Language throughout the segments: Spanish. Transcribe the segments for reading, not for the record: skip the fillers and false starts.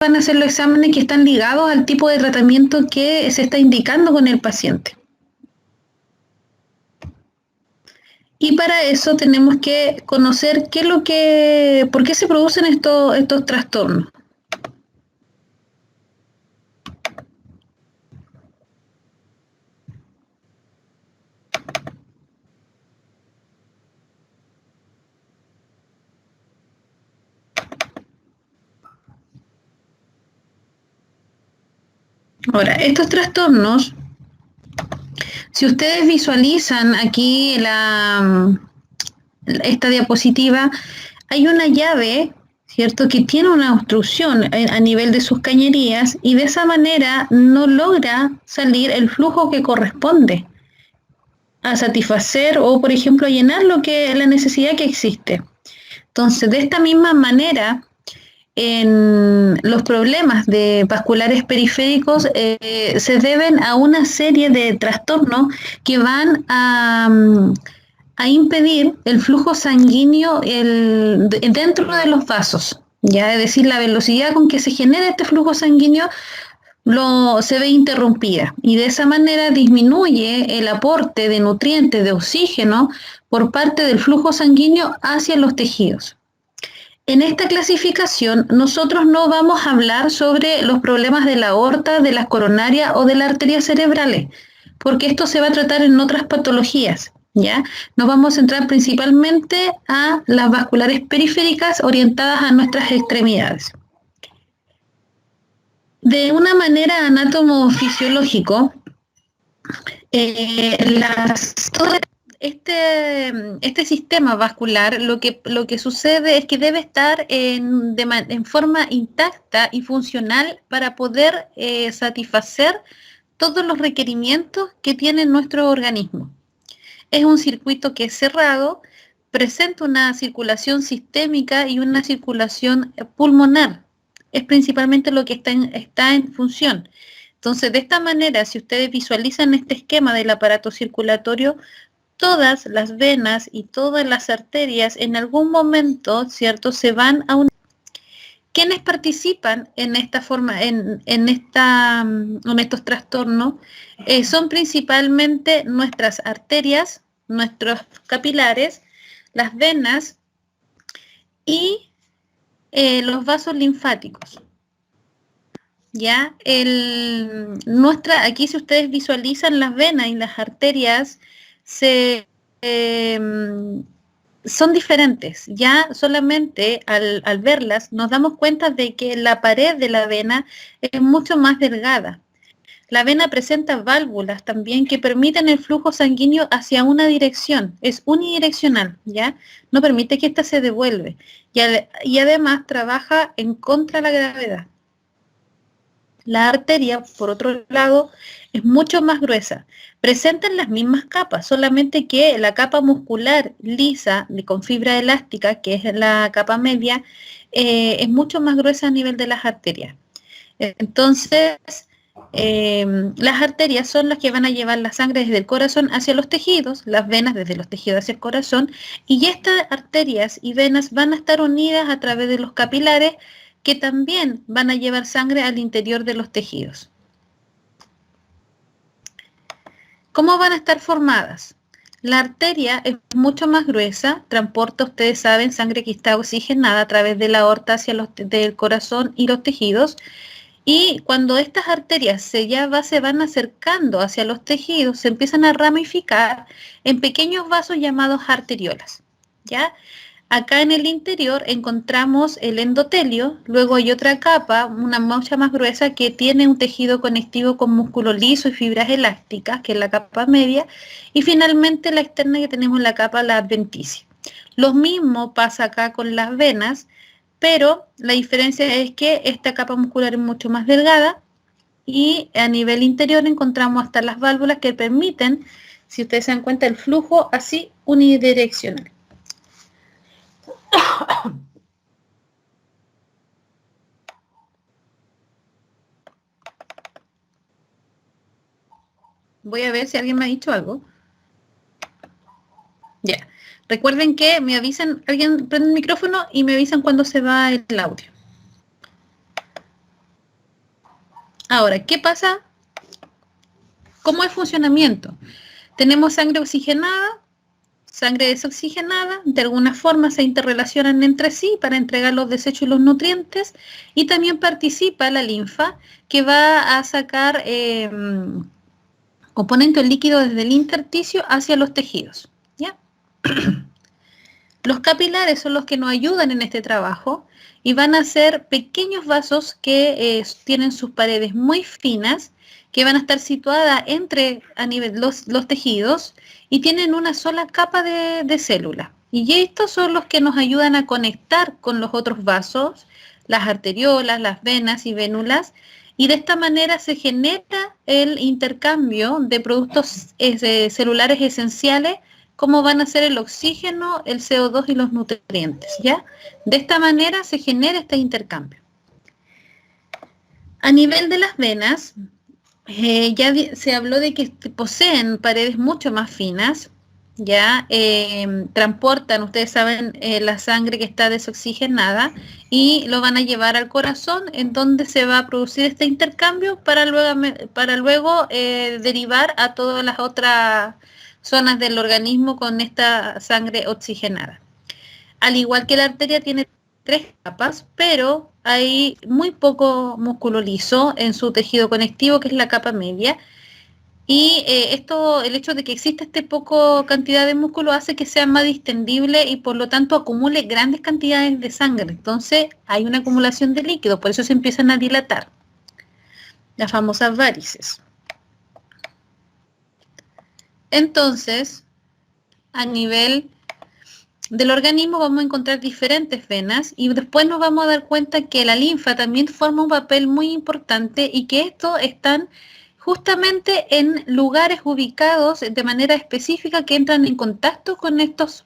van a ser los exámenes que están ligados al tipo de tratamiento que se está indicando con el paciente. Y para eso tenemos que conocer por qué se producen estos trastornos. Ahora, estos trastornos, si ustedes visualizan aquí esta diapositiva, hay una llave, ¿cierto?, que tiene una obstrucción a nivel de sus cañerías y de esa manera no logra salir el flujo que corresponde a satisfacer o, por ejemplo, a llenar la necesidad que existe. Entonces, de esta misma manera, en los problemas vasculares periféricos se deben a una serie de trastornos que van a impedir el flujo sanguíneo dentro de los vasos, ya, es decir, la velocidad con que se genera este flujo sanguíneo se ve interrumpida y de esa manera disminuye el aporte de nutrientes, de oxígeno por parte del flujo sanguíneo hacia los tejidos. En esta clasificación nosotros no vamos a hablar sobre los problemas de la aorta, de las coronarias o de las arterias cerebrales, porque esto se va a tratar en otras patologías, ¿ya? Nos vamos a centrar principalmente a las vasculares periféricas orientadas a nuestras extremidades. De una manera anátomo-fisiológico, este sistema vascular, lo que sucede es que debe estar en forma intacta y funcional para poder satisfacer todos los requerimientos que tiene nuestro organismo. Es un circuito que es cerrado, presenta una circulación sistémica y una circulación pulmonar. Es principalmente lo que está en función. Entonces, de esta manera, si ustedes visualizan este esquema del aparato circulatorio, todas las venas y todas las arterias en algún momento, ¿cierto?, se van a unir. ¿Quiénes participan en esta forma, en estos trastornos? Son principalmente nuestras arterias, nuestros capilares, las venas y los vasos linfáticos. Ya, aquí si ustedes visualizan las venas y las arterias, son diferentes. Ya solamente al verlas nos damos cuenta de que la pared de la vena es mucho más delgada. La vena presenta válvulas también que permiten el flujo sanguíneo hacia una dirección, es unidireccional, ¿ya? No permite que ésta se devuelva y además trabaja en contra de la gravedad. La arteria, por otro lado, es mucho más gruesa. Presentan las mismas capas, solamente que la capa muscular lisa con fibra elástica, que es la capa media, es mucho más gruesa a nivel de las arterias. Entonces, las arterias son las que van a llevar la sangre desde el corazón hacia los tejidos, las venas desde los tejidos hacia el corazón, y estas arterias y venas van a estar unidas a través de los capilares, que también van a llevar sangre al interior de los tejidos. ¿Cómo van a estar formadas? La arteria es mucho más gruesa, transporta, ustedes saben, sangre que está oxigenada a través de la aorta hacia del corazón y los tejidos, y cuando estas arterias se van acercando hacia los tejidos, se empiezan a ramificar en pequeños vasos llamados arteriolas, ¿ya? Acá en el interior encontramos el endotelio, luego hay otra capa, una mucha más gruesa, que tiene un tejido conectivo con músculo liso y fibras elásticas, que es la capa media, y finalmente la externa, que tenemos la capa, la adventicia. Lo mismo pasa acá con las venas, pero la diferencia es que esta capa muscular es mucho más delgada y a nivel interior encontramos hasta las válvulas que permiten, si ustedes se dan cuenta, el flujo así unidireccional. Voy a ver si alguien me ha dicho algo. Ya. Recuerden que me avisan, alguien prende el micrófono y me avisan cuando se va el audio. Ahora, ¿qué pasa? ¿Cómo es funcionamiento? Tenemos sangre oxigenada, sangre desoxigenada, de alguna forma se interrelacionan entre sí para entregar los desechos y los nutrientes, y también participa la linfa, que va a sacar componentes líquidos desde el intersticio hacia los tejidos, ¿ya? Los capilares son los que nos ayudan en este trabajo y van a ser pequeños vasos que tienen sus paredes muy finas, que van a estar situadas entre a nivel los tejidos y tienen una sola capa de célula. Y estos son los que nos ayudan a conectar con los otros vasos, las arteriolas, las venas y vénulas, y de esta manera se genera el intercambio de productos celulares esenciales, como van a ser el oxígeno, el CO2 y los nutrientes, ¿ya? De esta manera se genera este intercambio. A nivel de las venas, ya se habló de que poseen paredes mucho más finas, ya transportan, ustedes saben, la sangre que está desoxigenada y lo van a llevar al corazón, en donde se va a producir este intercambio para luego derivar a todas las otras zonas del organismo con esta sangre oxigenada. Al igual que la arteria tiene 3 capas, pero hay muy poco músculo liso en su tejido conectivo, que es la capa media, y el hecho de que exista poco cantidad de músculo hace que sea más distendible y por lo tanto acumule grandes cantidades de sangre. Entonces hay una acumulación de líquido, por eso se empiezan a dilatar, las famosas varices. Entonces, a nivel del organismo vamos a encontrar diferentes venas y después nos vamos a dar cuenta que la linfa también forma un papel muy importante y que estos están justamente en lugares ubicados de manera específica que entran en contacto con estas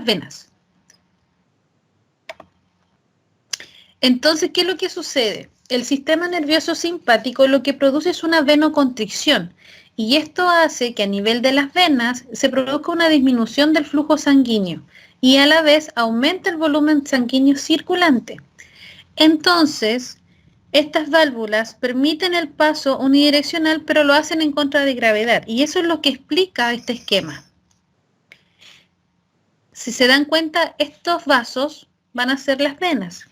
venas. Entonces, ¿qué es lo que sucede? El sistema nervioso simpático lo que produce es una venoconstricción, y esto hace que a nivel de las venas se produzca una disminución del flujo sanguíneo y a la vez aumenta el volumen sanguíneo circulante. Entonces, estas válvulas permiten el paso unidireccional, pero lo hacen en contra de gravedad, y eso es lo que explica este esquema. Si se dan cuenta, estos vasos van a ser las venas.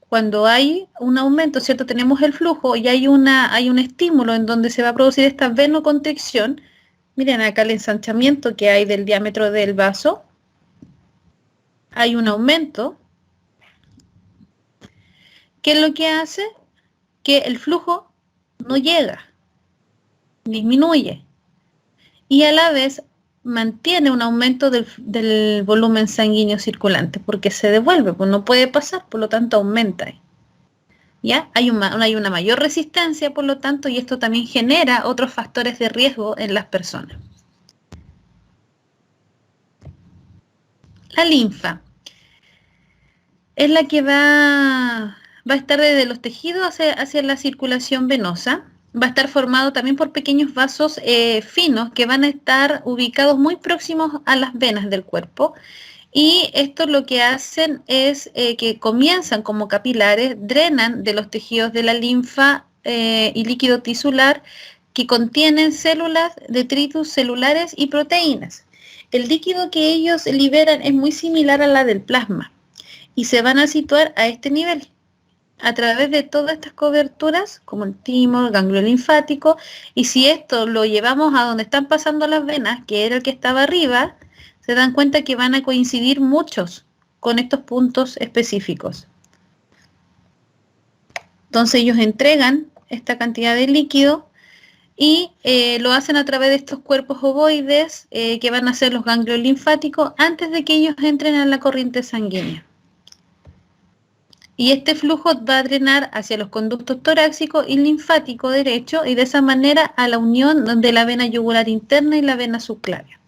Cuando hay un aumento, ¿cierto? Tenemos el flujo y hay un estímulo en donde se va a producir esta venoconstricción. Miren acá el ensanchamiento que hay del diámetro del vaso. Hay un aumento. ¿Qué es lo que hace? Que el flujo no llega, disminuye. Y a la vez mantiene un aumento del volumen sanguíneo circulante, porque se devuelve, pues no puede pasar, por lo tanto aumenta. ¿Ya? Hay una mayor resistencia, por lo tanto, y esto también genera otros factores de riesgo en las personas. La linfa es la que va a estar desde los tejidos hacia la circulación venosa. Va a estar formado también por pequeños vasos finos que van a estar ubicados muy próximos a las venas del cuerpo. Y esto lo que hacen es que comienzan como capilares, drenan de los tejidos de la linfa y líquido tisular que contienen células, detritus celulares y proteínas. El líquido que ellos liberan es muy similar a la del plasma y se van a situar a este nivel a través de todas estas coberturas, como el timo, el ganglio linfático, y si esto lo llevamos a donde están pasando las venas, que era el que estaba arriba, se dan cuenta que van a coincidir muchos con estos puntos específicos. Entonces ellos entregan esta cantidad de líquido y lo hacen a través de estos cuerpos ovoides que van a ser los ganglios linfáticos antes de que ellos entren a la corriente sanguínea. Y este flujo va a drenar hacia los conductos torácicos y linfático derecho y de esa manera a la unión de la vena yugular interna y la vena subclavia.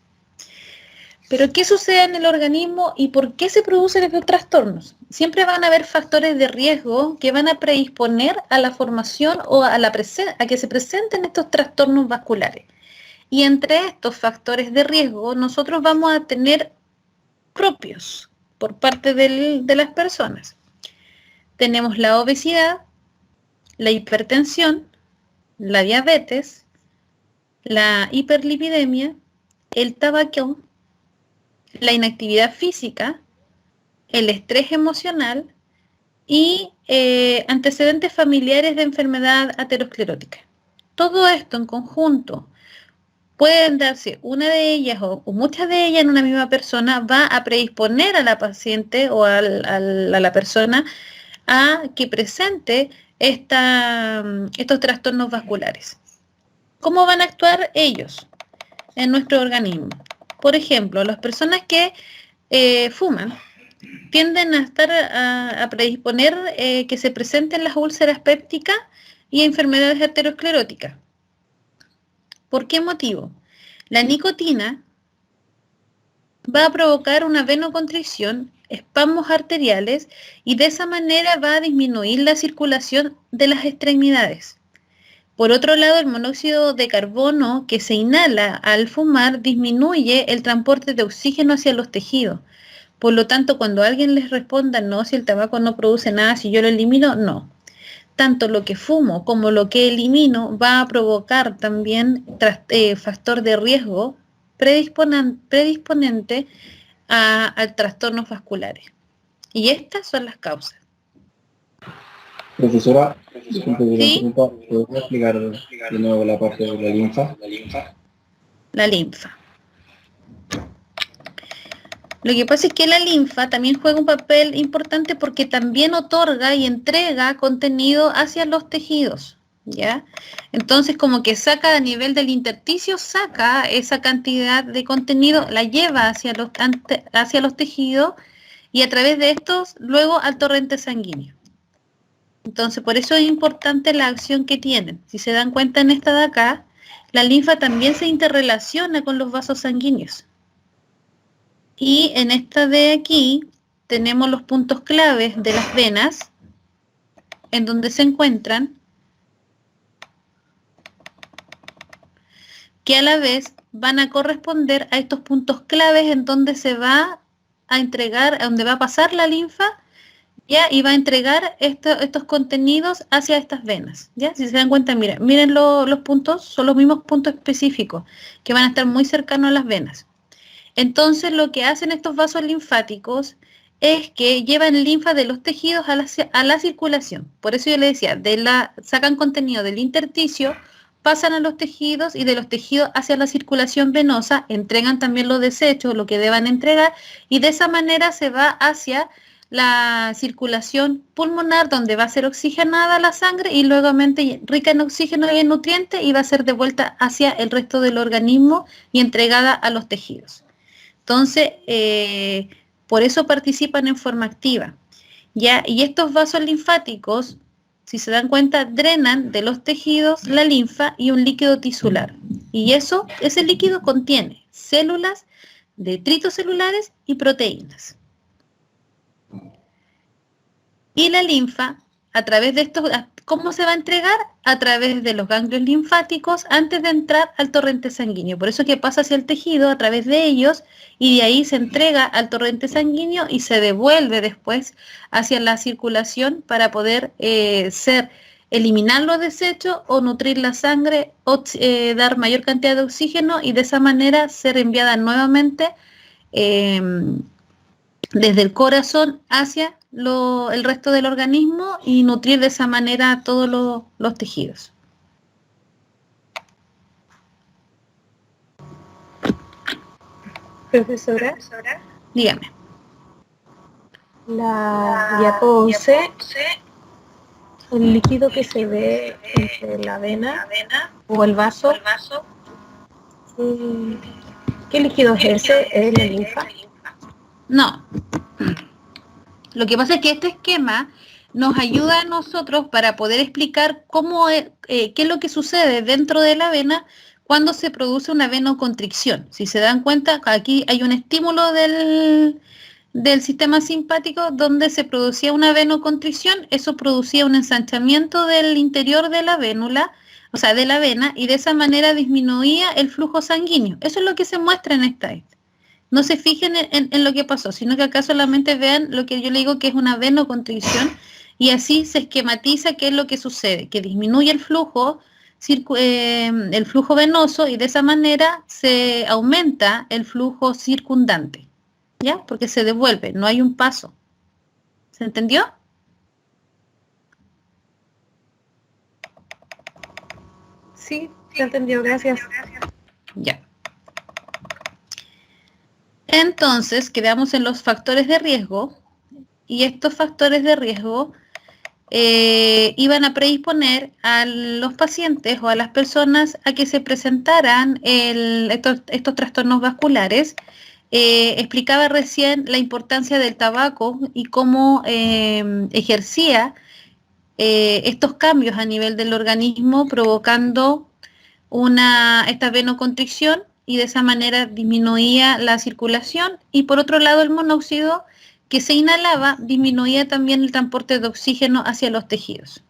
Pero ¿qué sucede en el organismo y por qué se producen estos trastornos? Siempre van a haber factores de riesgo que van a predisponer a la formación o a que se presenten estos trastornos vasculares. Y entre estos factores de riesgo nosotros vamos a tener propios por parte de las personas. Tenemos la obesidad, la hipertensión, la diabetes, la hiperlipidemia, el tabaco, la inactividad física, el estrés emocional y antecedentes familiares de enfermedad aterosclerótica. Todo esto en conjunto pueden darse, una de ellas o muchas de ellas en una misma persona, va a predisponer a la paciente o a la persona a que presente estos trastornos vasculares. ¿Cómo van a actuar ellos en nuestro organismo? Por ejemplo, las personas que fuman tienden a predisponer que se presenten las úlceras pépticas y enfermedades ateroscleróticas. ¿Por qué motivo? La nicotina va a provocar una venoconstricción, espasmos arteriales y de esa manera va a disminuir la circulación de las extremidades. Por otro lado, el monóxido de carbono que se inhala al fumar disminuye el transporte de oxígeno hacia los tejidos. Por lo tanto, cuando alguien les responda, no, si el tabaco no produce nada, si yo lo elimino, no. Tanto lo que fumo como lo que elimino va a provocar también factor de riesgo predisponente a trastornos vasculares. Y estas son las causas. Profesora, disculpe que ¿Sí? ¿podría explicar de nuevo la parte de la linfa? La linfa. Lo que pasa es que la linfa también juega un papel importante porque también otorga y entrega contenido hacia los tejidos, ¿ya? Entonces, como que saca a nivel del intersticio, saca esa cantidad de contenido, la lleva hacia los tejidos y a través de estos, luego al torrente sanguíneo. Entonces, por eso es importante la acción que tienen. Si se dan cuenta en esta de acá, la linfa también se interrelaciona con los vasos sanguíneos. Y en esta de aquí tenemos los puntos claves de las venas, en donde se encuentran, que a la vez van a corresponder a estos puntos claves en donde se va a entregar, a donde va a pasar la linfa, ¿ya? Y va a entregar estos contenidos hacia estas venas, ¿ya? Si se dan cuenta, miren los puntos, son los mismos puntos específicos, que van a estar muy cercanos a las venas. Entonces, lo que hacen estos vasos linfáticos es que llevan linfa de los tejidos a la circulación. Por eso yo le decía, sacan contenido del intersticio, pasan a los tejidos y de los tejidos hacia la circulación venosa, entregan también los desechos, lo que deban entregar, y de esa manera se va hacia la circulación pulmonar, donde va a ser oxigenada la sangre y luego rica en oxígeno y en nutrientes, y va a ser devuelta hacia el resto del organismo y entregada a los tejidos. Entonces, por eso participan en forma activa, ¿ya? Y estos vasos linfáticos, si se dan cuenta, drenan de los tejidos la linfa y un líquido tisular. Y ese líquido contiene células, detritos celulares y proteínas. Y la linfa, a través de estos, ¿cómo se va a entregar? A través de los ganglios linfáticos antes de entrar al torrente sanguíneo. Por eso es que pasa hacia el tejido a través de ellos y de ahí se entrega al torrente sanguíneo y se devuelve después hacia la circulación para poder eliminar los desechos o nutrir la sangre o dar mayor cantidad de oxígeno y de esa manera ser enviada nuevamente desde el corazón hacia el resto del organismo y nutrir de esa manera todos los tejidos. Profesora, Dígame. la diapo 11, el líquido que se ve entre la vena o el vaso, ¿qué líquido es ese? ¿Es la linfa? No. Lo que pasa es que este esquema nos ayuda a nosotros para poder explicar qué es lo que sucede dentro de la vena cuando se produce una venoconstricción. Si se dan cuenta, aquí hay un estímulo del sistema simpático donde se producía una venoconstricción, eso producía un ensanchamiento del interior de la vénula, o sea, de la vena, y de esa manera disminuía el flujo sanguíneo. Eso es lo que se muestra en esta. No se fijen en lo que pasó, sino que acá solamente vean lo que yo le digo que es una venoconstricción, y así se esquematiza qué es lo que sucede, que disminuye el flujo venoso y de esa manera se aumenta el flujo circundante, ¿ya? Porque se devuelve, no hay un paso. ¿Se entendió? Sí, se entendió, gracias. Ya. Entonces, quedamos en los factores de riesgo y estos factores de riesgo iban a predisponer a los pacientes o a las personas a que se presentaran estos trastornos vasculares. Explicaba recién la importancia del tabaco y cómo ejercía estos cambios a nivel del organismo, provocando esta venoconstricción, y de esa manera disminuía la circulación, y por otro lado el monóxido que se inhalaba disminuía también el transporte de oxígeno hacia los tejidos.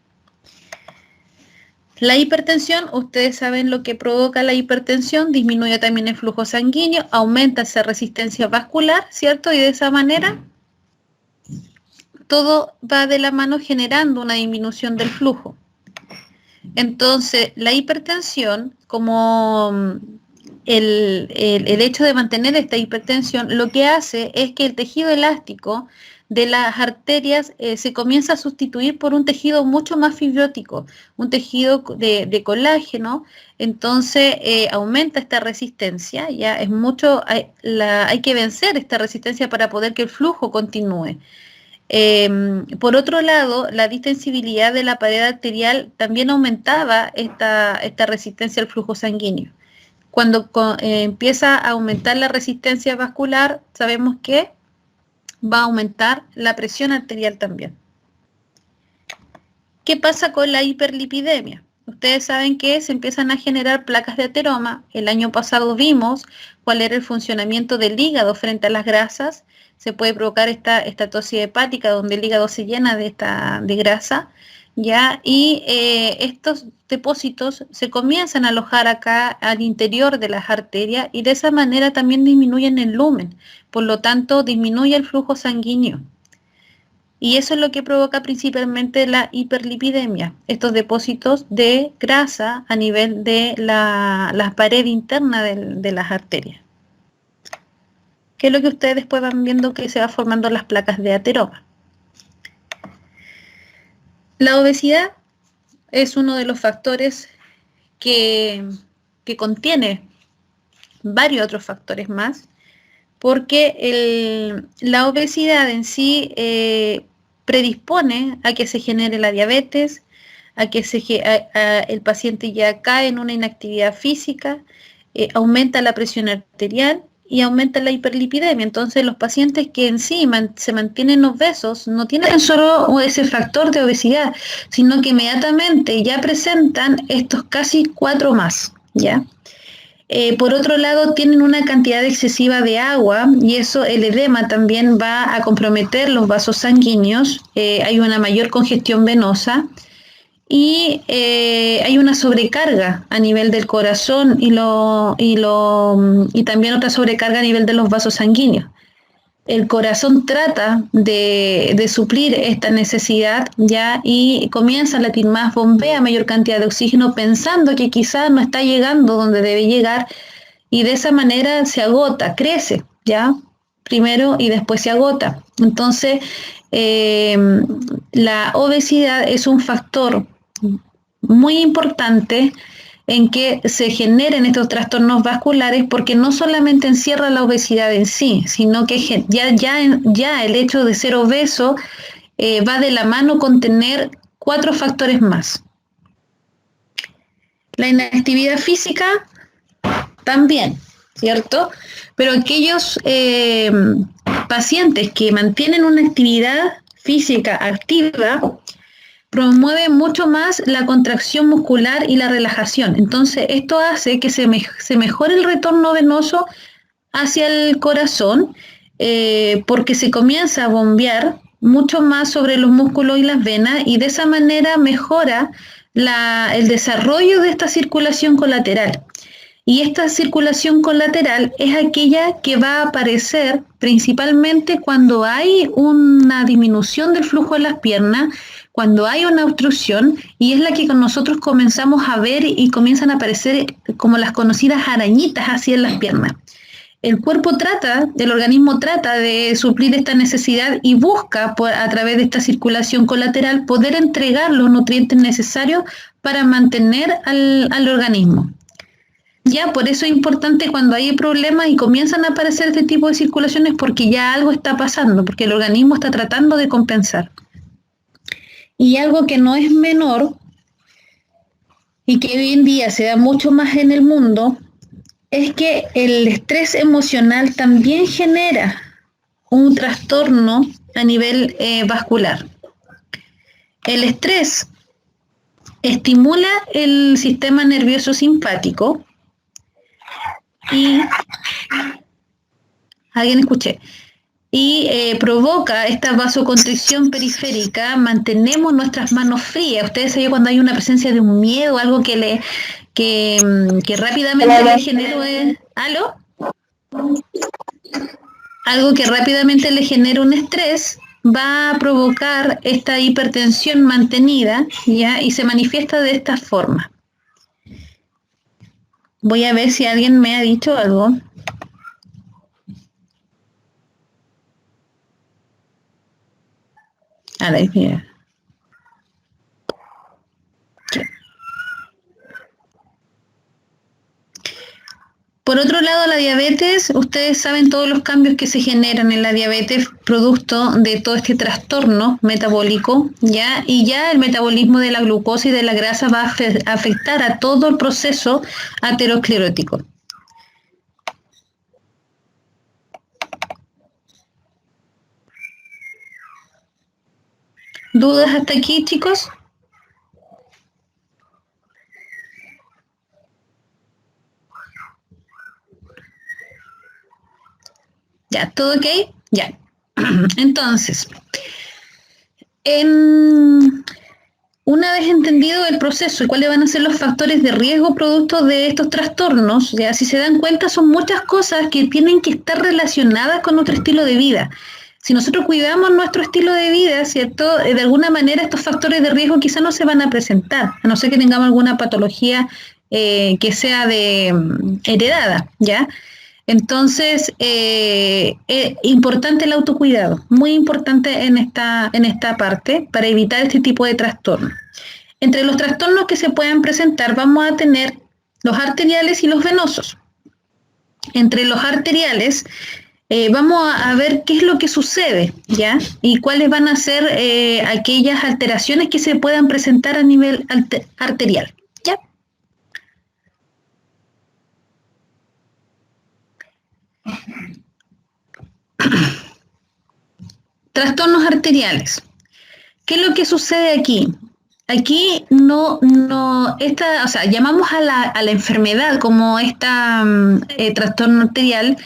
La hipertensión, ustedes saben lo que provoca la hipertensión, disminuye también el flujo sanguíneo, aumenta esa resistencia vascular, ¿cierto? Y de esa manera todo va de la mano generando una disminución del flujo. Entonces, la hipertensión, como el hecho de mantener esta hipertensión, lo que hace es que el tejido elástico de las arterias se comienza a sustituir por un tejido mucho más fibrótico, un tejido de colágeno. Entonces aumenta esta resistencia, ya es mucho, hay que vencer esta resistencia para poder que el flujo continúe. Por otro lado, la distensibilidad de la pared arterial también aumentaba esta resistencia al flujo sanguíneo. Cuando empieza a aumentar la resistencia vascular, sabemos que va a aumentar la presión arterial también. ¿Qué pasa con la hiperlipidemia? Ustedes saben que se empiezan a generar placas de ateroma. El año pasado vimos cuál era el funcionamiento del hígado frente a las grasas. Se puede provocar esta esteatosis hepática, donde el hígado se llena de grasa, ¿ya? Y estos depósitos se comienzan a alojar acá al interior de las arterias, y de esa manera también disminuyen el lumen, por lo tanto disminuye el flujo sanguíneo. Y eso es lo que provoca principalmente la hiperlipidemia, estos depósitos de grasa a nivel de la pared interna de las arterias. Que es lo que ustedes después van viendo que se va formando las placas de ateroma. La obesidad es uno de los factores que contiene varios otros factores más, porque la obesidad en sí predispone a que se genere la diabetes, a que el paciente ya cae en una inactividad física, aumenta la presión arterial y aumenta la hiperlipidemia. Entonces los pacientes que en sí se mantienen obesos no tienen solo ese factor de obesidad, sino que inmediatamente ya presentan estos casi 4 más, ¿ya? Por otro lado, tienen una cantidad excesiva de agua, y eso, el edema también va a comprometer los vasos sanguíneos. Hay una mayor congestión venosa y hay una sobrecarga a nivel del corazón y también otra sobrecarga a nivel de los vasos sanguíneos. El corazón trata de suplir esta necesidad, ya, y comienza a latir más, bombea mayor cantidad de oxígeno pensando que quizás no está llegando donde debe llegar, y de esa manera se agota, crece, ya, primero y después se agota. Entonces, la obesidad es un factor muy importante en que se generen estos trastornos vasculares, porque no solamente encierra la obesidad en sí, sino que ya el hecho de ser obeso va de la mano con tener 4 factores más. La inactividad física también, ¿cierto? Pero aquellos pacientes que mantienen una actividad física activa promueve mucho más la contracción muscular y la relajación. Entonces, esto hace que se mejore el retorno venoso hacia el corazón, porque se comienza a bombear mucho más sobre los músculos y las venas, y de esa manera mejora el desarrollo de esta circulación colateral. Y esta circulación colateral es aquella que va a aparecer principalmente cuando hay una disminución del flujo de las piernas, cuando hay una obstrucción, y es la que nosotros comenzamos a ver y comienzan a aparecer como las conocidas arañitas así en las piernas. El organismo trata de suplir esta necesidad y busca a través de esta circulación colateral poder entregar los nutrientes necesarios para mantener al organismo. Ya, por eso es importante cuando hay problemas y comienzan a aparecer este tipo de circulaciones porque ya algo está pasando, porque el organismo está tratando de compensar. Y algo que no es menor y que hoy en día se da mucho más en el mundo es que el estrés emocional también genera un trastorno a nivel vascular. El estrés estimula el sistema nervioso simpático y provoca esta vasoconstricción periférica. Mantenemos nuestras manos frías. Ustedes saben cuando hay una presencia de un miedo, algo que rápidamente le genera ¿aló? Algo que rápidamente le genera un estrés, va a provocar esta hipertensión mantenida, ¿ya? Y se manifiesta de esta forma. Voy a ver si alguien me ha dicho algo. A ver, mira. Por otro lado, la diabetes, ustedes saben todos los cambios que se generan en la diabetes producto de todo este trastorno metabólico, ¿ya? Y ya el metabolismo de la glucosa y de la grasa va a afectar a todo el proceso aterosclerótico. ¿Dudas hasta aquí, chicos? Ya, ¿todo ok? Ya. Entonces, una vez entendido el proceso y cuáles van a ser los factores de riesgo producto de estos trastornos, ya si se dan cuenta son muchas cosas que tienen que estar relacionadas con nuestro estilo de vida. Si nosotros cuidamos nuestro estilo de vida, ¿cierto? De alguna manera estos factores de riesgo quizás no se van a presentar, a no ser que tengamos alguna patología que sea heredada, ¿ya? Entonces, importante el autocuidado, muy importante en esta parte para evitar este tipo de trastornos. Entre los trastornos que se pueden presentar vamos a tener los arteriales y los venosos. Entre los arteriales vamos a ver qué es lo que sucede, ¿ya? Y cuáles van a ser aquellas alteraciones que se puedan presentar a nivel arterial, ¿ya? Trastornos arteriales. ¿Qué es lo que sucede aquí? Aquí llamamos a la enfermedad como trastorno arterial,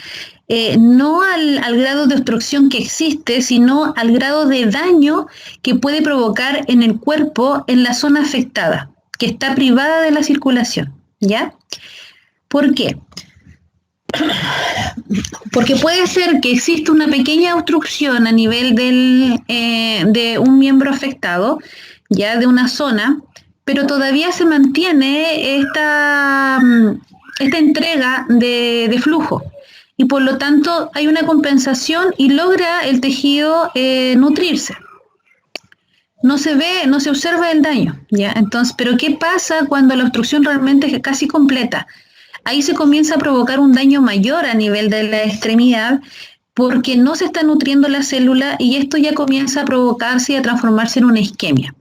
no al grado de obstrucción que existe, sino al grado de daño que puede provocar en el cuerpo en la zona afectada, que está privada de la circulación, ¿ya? ¿Por qué? Porque puede ser que exista una pequeña obstrucción a nivel de un miembro afectado, ya de una zona, pero todavía se mantiene esta entrega de flujo y por lo tanto hay una compensación y logra el tejido nutrirse. No se observa el daño, ¿ya? Entonces, pero ¿qué pasa cuando la obstrucción realmente es casi completa? Ahí se comienza a provocar un daño mayor a nivel de la extremidad porque no se está nutriendo la célula y esto ya comienza a provocarse y a transformarse en una isquemia.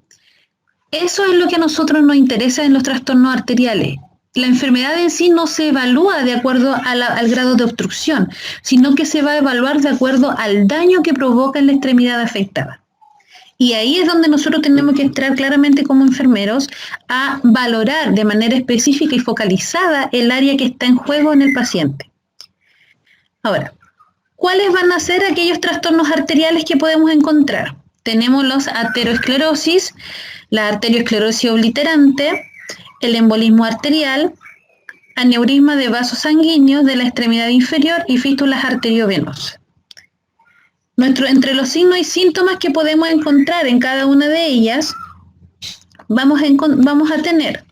Eso es lo que a nosotros nos interesa en los trastornos arteriales. La enfermedad en sí no se evalúa de acuerdo al grado de obstrucción, sino que se va a evaluar de acuerdo al daño que provoca en la extremidad afectada. Y ahí es donde nosotros tenemos que entrar claramente como enfermeros a valorar de manera específica y focalizada el área que está en juego en el paciente. Ahora, ¿cuáles van a ser aquellos trastornos arteriales que podemos encontrar? Tenemos los aterosclerosis, la arteriosclerosis obliterante, el embolismo arterial, aneurisma de vasos sanguíneos de la extremidad inferior y fístulas arteriovenosas. Entre los signos y síntomas que podemos encontrar en cada una de ellas, vamos a tener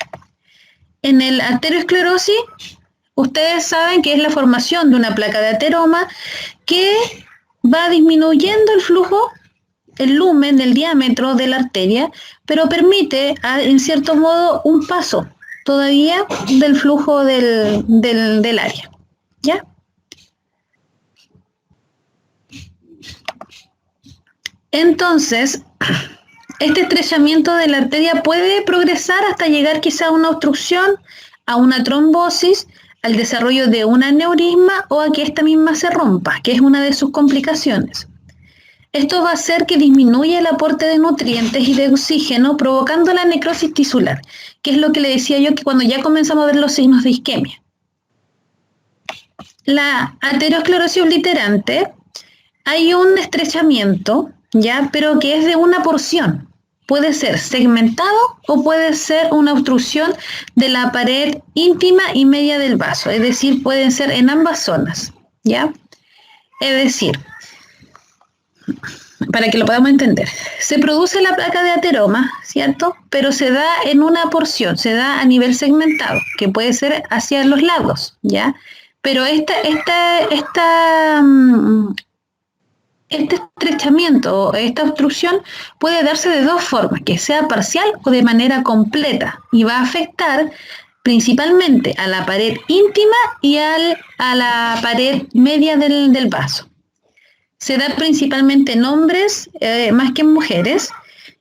en el arteriosclerosis, ustedes saben que es la formación de una placa de ateroma que va disminuyendo el flujo, el lumen, el diámetro de la arteria, pero permite, en cierto modo, un paso todavía del flujo del área, ¿ya? Entonces, este estrechamiento de la arteria puede progresar hasta llegar quizá a una obstrucción, a una trombosis, al desarrollo de un aneurisma o a que esta misma se rompa, que es una de sus complicaciones. Esto va a hacer que disminuya el aporte de nutrientes y de oxígeno, provocando la necrosis tisular, que es lo que le decía yo que cuando ya comenzamos a ver los signos de isquemia. La aterosclerosis obliterante, hay un estrechamiento, ¿ya? Pero que es de una porción. Puede ser segmentado o puede ser una obstrucción de la pared íntima y media del vaso, es decir, pueden ser en ambas zonas, ¿ya? Es decir, para que lo podamos entender, se produce la placa de ateroma, ¿cierto? Pero se da en una porción, se da a nivel segmentado, que puede ser hacia los lados, ¿ya? Pero este estrechamiento, esta obstrucción puede darse de dos formas, que sea parcial o de manera completa, y va a afectar principalmente a la pared íntima y a la pared media del vaso. Se da principalmente en hombres más que en mujeres,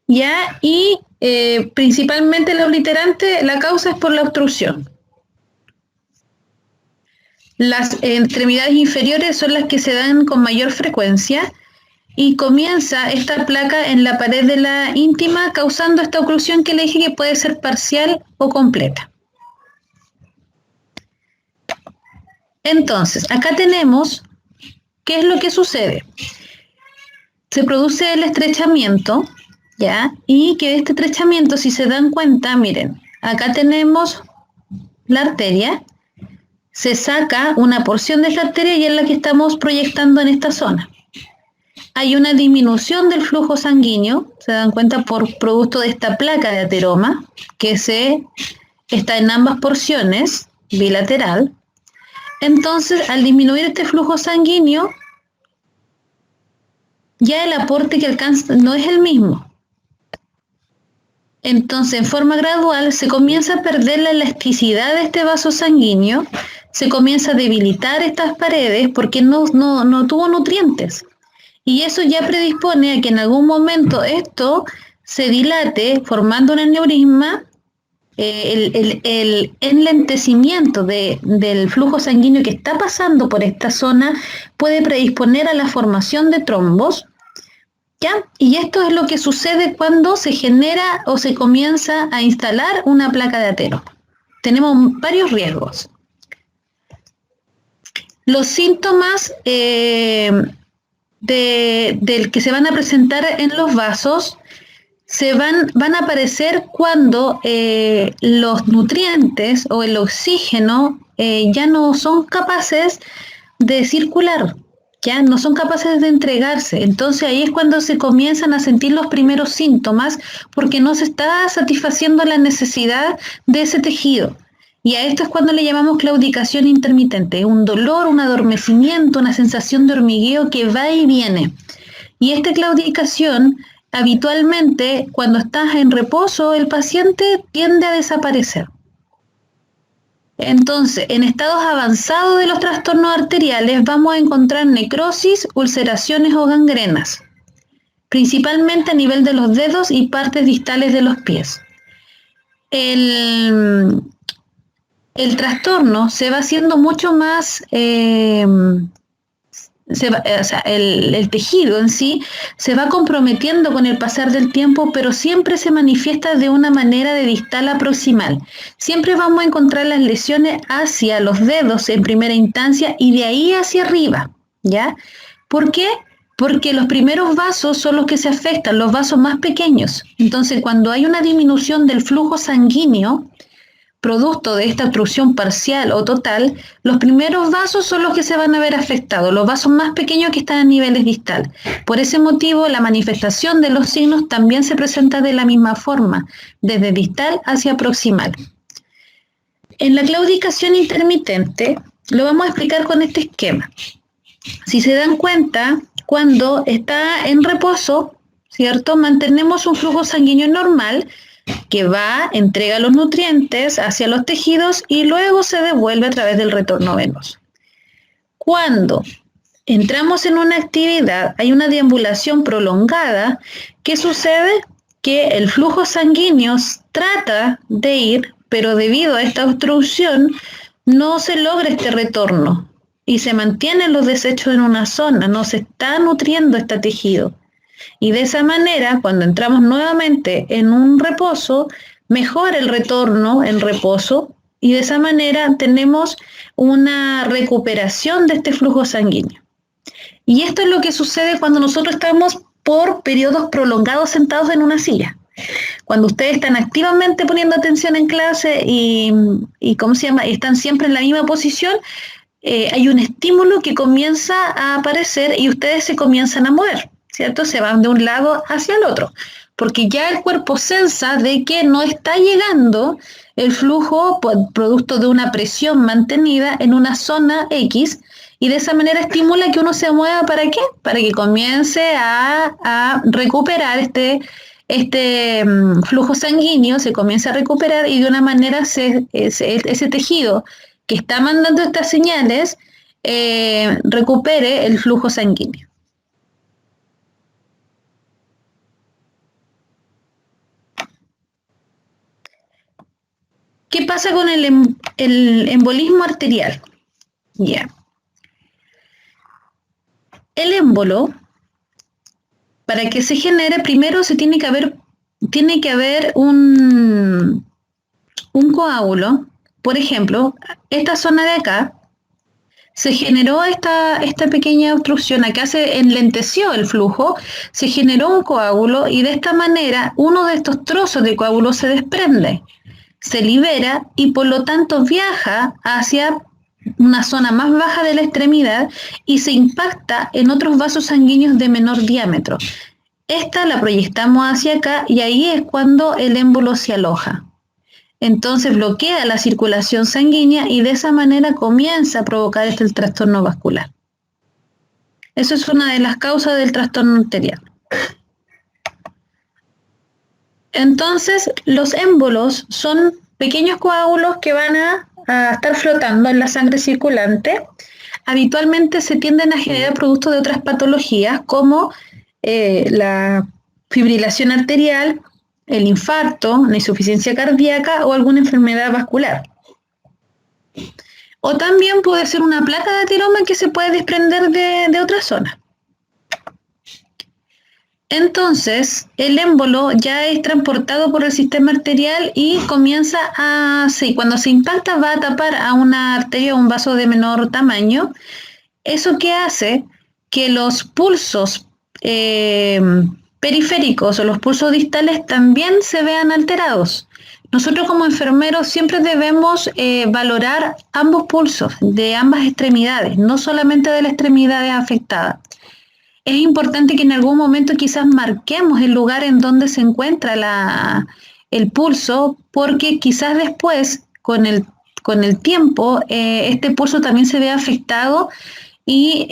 ¿ya? Y principalmente la obliterante, la causa es por la obstrucción. Las extremidades inferiores son las que se dan con mayor frecuencia y comienza esta placa en la pared de la íntima causando esta oclusión que le dije que puede ser parcial o completa. Entonces, acá tenemos qué es lo que sucede. Se produce el estrechamiento, ¿ya? Y que este estrechamiento, si se dan cuenta, miren, acá tenemos la arteria, se saca una porción de esta arteria y es la que estamos proyectando en esta zona. Hay una disminución del flujo sanguíneo, se dan cuenta, por producto de esta placa de ateroma, que está en ambas porciones, bilateral. Entonces, al disminuir este flujo sanguíneo, ya el aporte que alcanza no es el mismo. Entonces, en forma gradual, se comienza a perder la elasticidad de este vaso sanguíneo, se comienza a debilitar estas paredes porque no tuvo nutrientes. Y eso ya predispone a que en algún momento esto se dilate formando un aneurisma. El enlentecimiento del flujo sanguíneo que está pasando por esta zona puede predisponer a la formación de trombos, ¿ya? Y esto es lo que sucede cuando se genera o se comienza a instalar una placa de ateroma. Tenemos varios riesgos. Los síntomas del que se van a presentar en los vasos van a aparecer cuando los nutrientes o el oxígeno ya no son capaces de circular, ya no son capaces de entregarse. Entonces ahí es cuando se comienzan a sentir los primeros síntomas porque no se está satisfaciendo la necesidad de ese tejido. Y a esto es cuando le llamamos claudicación intermitente, un dolor, un adormecimiento, una sensación de hormigueo que va y viene. Y esta claudicación, habitualmente, cuando estás en reposo, el paciente tiende a desaparecer. Entonces, en estados avanzados de los trastornos arteriales vamos a encontrar necrosis, ulceraciones o gangrenas, principalmente a nivel de los dedos y partes distales de los pies. El trastorno se va haciendo mucho más, el tejido en sí se va comprometiendo con el pasar del tiempo, pero siempre se manifiesta de una manera de distal a proximal. Siempre vamos a encontrar las lesiones hacia los dedos en primera instancia y de ahí hacia arriba, ¿ya? ¿Por qué? Porque los primeros vasos son los que se afectan, los vasos más pequeños. Entonces, cuando hay una disminución del flujo sanguíneo, producto de esta obstrucción parcial o total, los primeros vasos son los que se van a ver afectados, los vasos más pequeños que están a niveles distal. Por ese motivo, la manifestación de los signos también se presenta de la misma forma, desde distal hacia proximal. En la claudicación intermitente, lo vamos a explicar con este esquema. Si se dan cuenta, cuando está en reposo, ¿cierto? Mantenemos un flujo sanguíneo normal que va, entrega los nutrientes hacia los tejidos y luego se devuelve a través del retorno venoso. Cuando entramos en una actividad, hay una deambulación prolongada, ¿qué sucede? Que el flujo sanguíneo trata de ir, pero debido a esta obstrucción no se logra este retorno y se mantienen los desechos en una zona, no se está nutriendo este tejido. Y de esa manera, cuando entramos nuevamente en un reposo, mejora el retorno en reposo y de esa manera tenemos una recuperación de este flujo sanguíneo. Y esto es lo que sucede cuando nosotros estamos por periodos prolongados sentados en una silla. Cuando ustedes están activamente poniendo atención en clase y están siempre en la misma posición, hay un estímulo que comienza a aparecer y ustedes se comienzan a mover, ¿cierto? Se van de un lado hacia el otro, porque ya el cuerpo sensa de que no está llegando el flujo producto de una presión mantenida en una zona X, y de esa manera estimula que uno se mueva. ¿Para qué? Para que comience a recuperar este flujo sanguíneo, se comienza a recuperar y de una manera ese tejido que está mandando estas señales recupere el flujo sanguíneo. ¿Qué pasa con el embolismo arterial? Ya. El émbolo, para que se genere, primero tiene que haber un coágulo. Por ejemplo, esta zona de acá, se generó esta pequeña obstrucción, acá se enlenteció el flujo, se generó un coágulo y de esta manera uno de estos trozos de coágulo se desprende, se libera y por lo tanto viaja hacia una zona más baja de la extremidad y se impacta en otros vasos sanguíneos de menor diámetro. Esta la proyectamos hacia acá y ahí es cuando el émbolo se aloja. Entonces bloquea la circulación sanguínea y de esa manera comienza a provocar el trastorno vascular. Eso es una de las causas del trastorno arterial. Entonces, los émbolos son pequeños coágulos que van a estar flotando en la sangre circulante. Habitualmente se tienden a generar productos de otras patologías como la fibrilación arterial, el infarto, la insuficiencia cardíaca o alguna enfermedad vascular. O también puede ser una placa de ateroma que se puede desprender de otra zona. Entonces, el émbolo ya es transportado por el sistema arterial y comienza cuando se impacta va a tapar a una arteria o un vaso de menor tamaño. ¿Eso qué hace? Que los pulsos periféricos o los pulsos distales también se vean alterados. Nosotros como enfermeros siempre debemos valorar ambos pulsos de ambas extremidades, no solamente de las extremidades afectadas. Es importante que en algún momento quizás marquemos el lugar en donde se encuentra el pulso, porque quizás después, con el tiempo, este pulso también se ve afectado y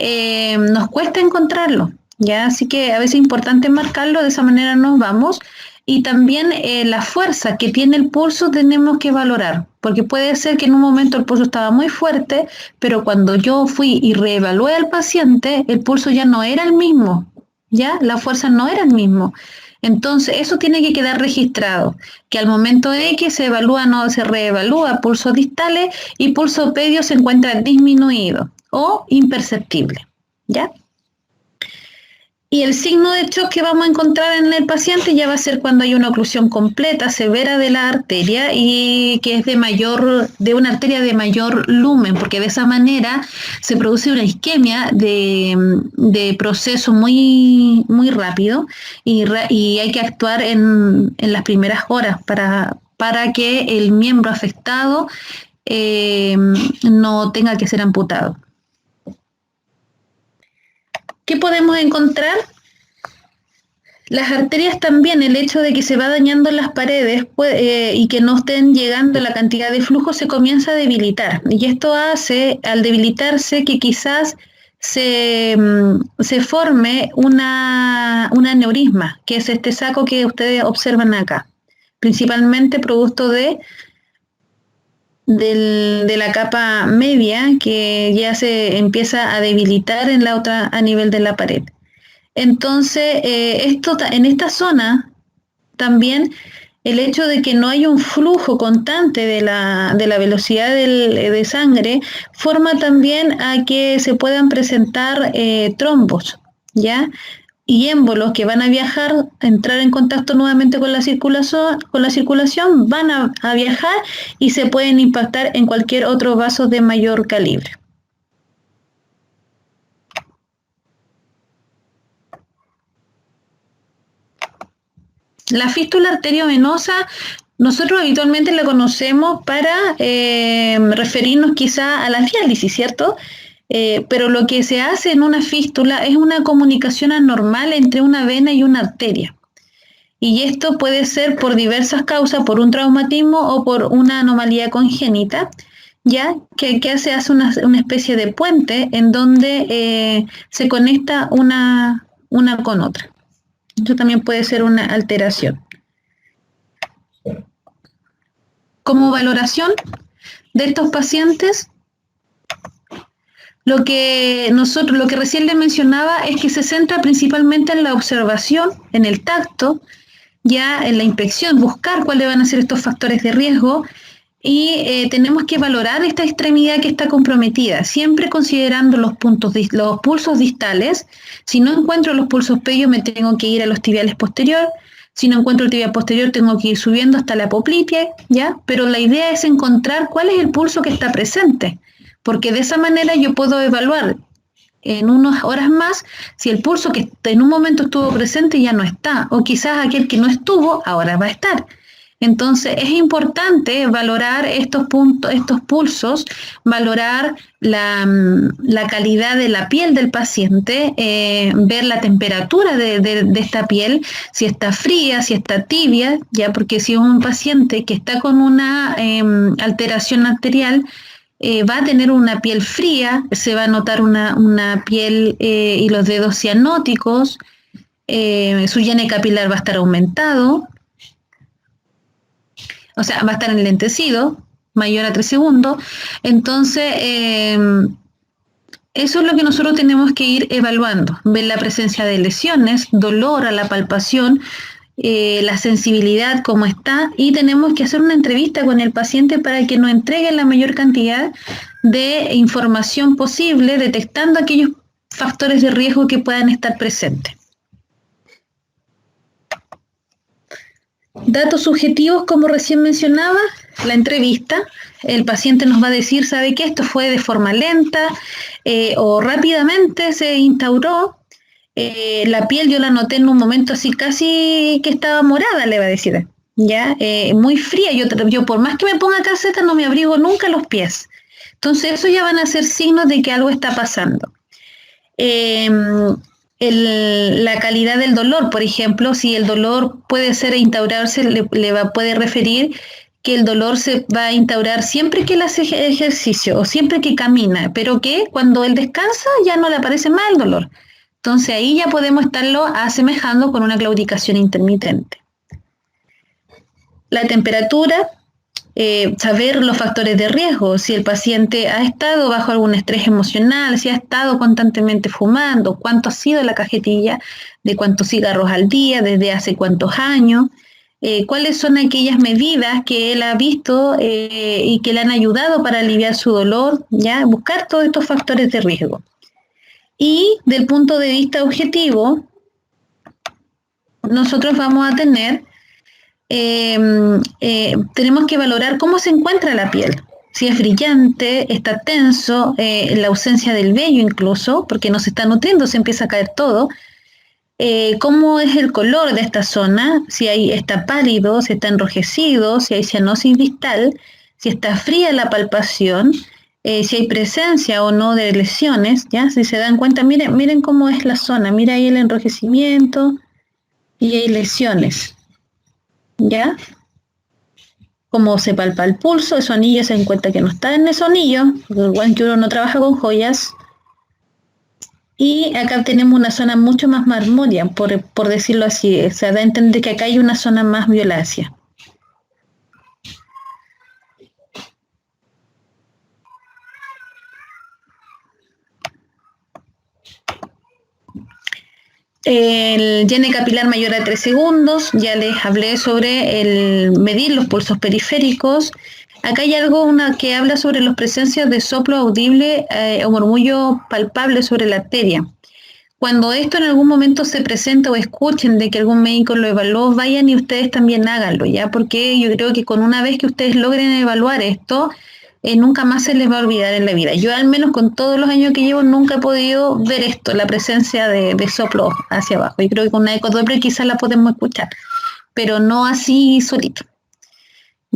nos cuesta encontrarlo, ¿ya? Así que a veces es importante marcarlo, de esa manera nos vamos. Y también la fuerza que tiene el pulso tenemos que valorar, porque puede ser que en un momento el pulso estaba muy fuerte, pero cuando yo fui y reevalué al paciente, el pulso ya no era el mismo, ¿ya? La fuerza no era el mismo. Entonces, eso tiene que quedar registrado, que al momento X se reevalúa pulsos distales y pulso pedio se encuentra disminuido o imperceptible, ¿ya? Y el signo de shock que vamos a encontrar en el paciente ya va a ser cuando hay una oclusión completa, severa de la arteria y que es de una arteria de mayor lumen, porque de esa manera se produce una isquemia de proceso muy, muy rápido y hay que actuar en las primeras horas para que el miembro afectado no tenga que ser amputado. ¿Qué podemos encontrar? Las arterias también, el hecho de que se va dañando las paredes y que no estén llegando la cantidad de flujo, se comienza a debilitar. Y esto hace, al debilitarse, que quizás se forme un aneurisma, que es este saco que ustedes observan acá, principalmente producto de la capa media, que ya se empieza a debilitar en la otra a nivel de la pared. Entonces, en esta zona también el hecho de que no hay un flujo constante de la velocidad de sangre forma también a que se puedan presentar trombos, ¿ya? Y émbolos que van a viajar, entrar en contacto nuevamente con la circulación, van a viajar y se pueden impactar en cualquier otro vaso de mayor calibre. La fístula arteriovenosa, nosotros habitualmente la conocemos para referirnos quizá a la diálisis, ¿cierto? Pero lo que se hace en una fístula es una comunicación anormal entre una vena y una arteria. Y esto puede ser por diversas causas, por un traumatismo o por una anomalía congénita, ya que se hace una especie de puente en donde se conecta una con otra. Esto también puede ser una alteración. Como valoración de estos pacientes, lo que recién les mencionaba es que se centra principalmente en la observación, en el tacto, ya en la inspección, buscar cuáles van a ser estos factores de riesgo, y tenemos que valorar esta extremidad que está comprometida, siempre considerando los pulsos distales. Si no encuentro los pulsos pedios, me tengo que ir a los tibiales posterior. Si no encuentro el tibial posterior, tengo que ir subiendo hasta la poplite, ¿ya? Pero la idea es encontrar cuál es el pulso que está presente, porque de esa manera yo puedo evaluar en unas horas más si el pulso que en un momento estuvo presente ya no está, o quizás aquel que no estuvo ahora va a estar. Entonces es importante valorar estos pulsos, valorar la calidad de la piel del paciente, ver la temperatura de esta piel, si está fría, si está tibia, ya, porque si es un paciente que está con una alteración arterial, va a tener una piel fría, se va a notar una piel y los dedos cianóticos, su llene capilar va a estar aumentado. O sea, va a estar enlentecido, mayor a 3 segundos. Entonces, eso es lo que nosotros tenemos que ir evaluando. Ver la presencia de lesiones, dolor a la palpación, la sensibilidad, cómo está. Y tenemos que hacer una entrevista con el paciente para que nos entregue la mayor cantidad de información posible, detectando aquellos factores de riesgo que puedan estar presentes. Datos subjetivos, como recién mencionaba, la entrevista, el paciente nos va a decir, ¿sabe qué? Esto fue de forma lenta o rápidamente se instauró. La piel yo la noté en un momento así casi que estaba morada, le va a decir, ¿ya? Muy fría, yo por más que me ponga calceta no me abrigo nunca los pies. Entonces eso ya van a ser signos de que algo está pasando. La calidad del dolor, por ejemplo, si el dolor puede ser instaurarse, puede referir que el dolor se va a instaurar siempre que él hace ejercicio o siempre que camina, pero que cuando él descansa ya no le aparece más el dolor. Entonces ahí ya podemos estarlo asemejando con una claudicación intermitente. La temperatura, saber los factores de riesgo, si el paciente ha estado bajo algún estrés emocional, si ha estado constantemente fumando, cuánto ha sido la cajetilla, de cuántos cigarros al día, desde hace cuántos años, cuáles son aquellas medidas que él ha visto y que le han ayudado para aliviar su dolor, ¿ya? Buscar todos estos factores de riesgo. Y del punto de vista objetivo, nosotros vamos a tener tenemos que valorar cómo se encuentra la piel, si es brillante, está tenso, la ausencia del vello incluso, porque no se está nutriendo, se empieza a caer todo, cómo es el color de esta zona, si ahí está pálido, si está enrojecido, si hay cianosis distal, si está fría la palpación, si hay presencia o no de lesiones, ¿ya? Si se dan cuenta, miren cómo es la zona, mira ahí el enrojecimiento y hay lesiones, ¿ya? Cómo se palpa el pulso, esos anillos se dan cuenta que no está en esos anillos, porque igual que uno no trabaja con joyas. Y acá tenemos una zona mucho más marmórea, por decirlo así, o sea, da a entender que acá hay una zona más violácea. El llene capilar mayor a 3 segundos, ya les hablé sobre el medir los pulsos periféricos. Acá hay algo que habla sobre las presencias de soplo audible o murmullo palpable sobre la arteria. Cuando esto en algún momento se presenta o escuchen de que algún médico lo evaluó, vayan y ustedes también háganlo, ¿ya? Porque yo creo que con una vez que ustedes logren evaluar esto, nunca más se les va a olvidar en la vida. Yo al menos con todos los años que llevo nunca he podido ver esto, la presencia de soplo hacia abajo. Yo creo que con una ecodoppler quizás la podemos escuchar, pero no así solito.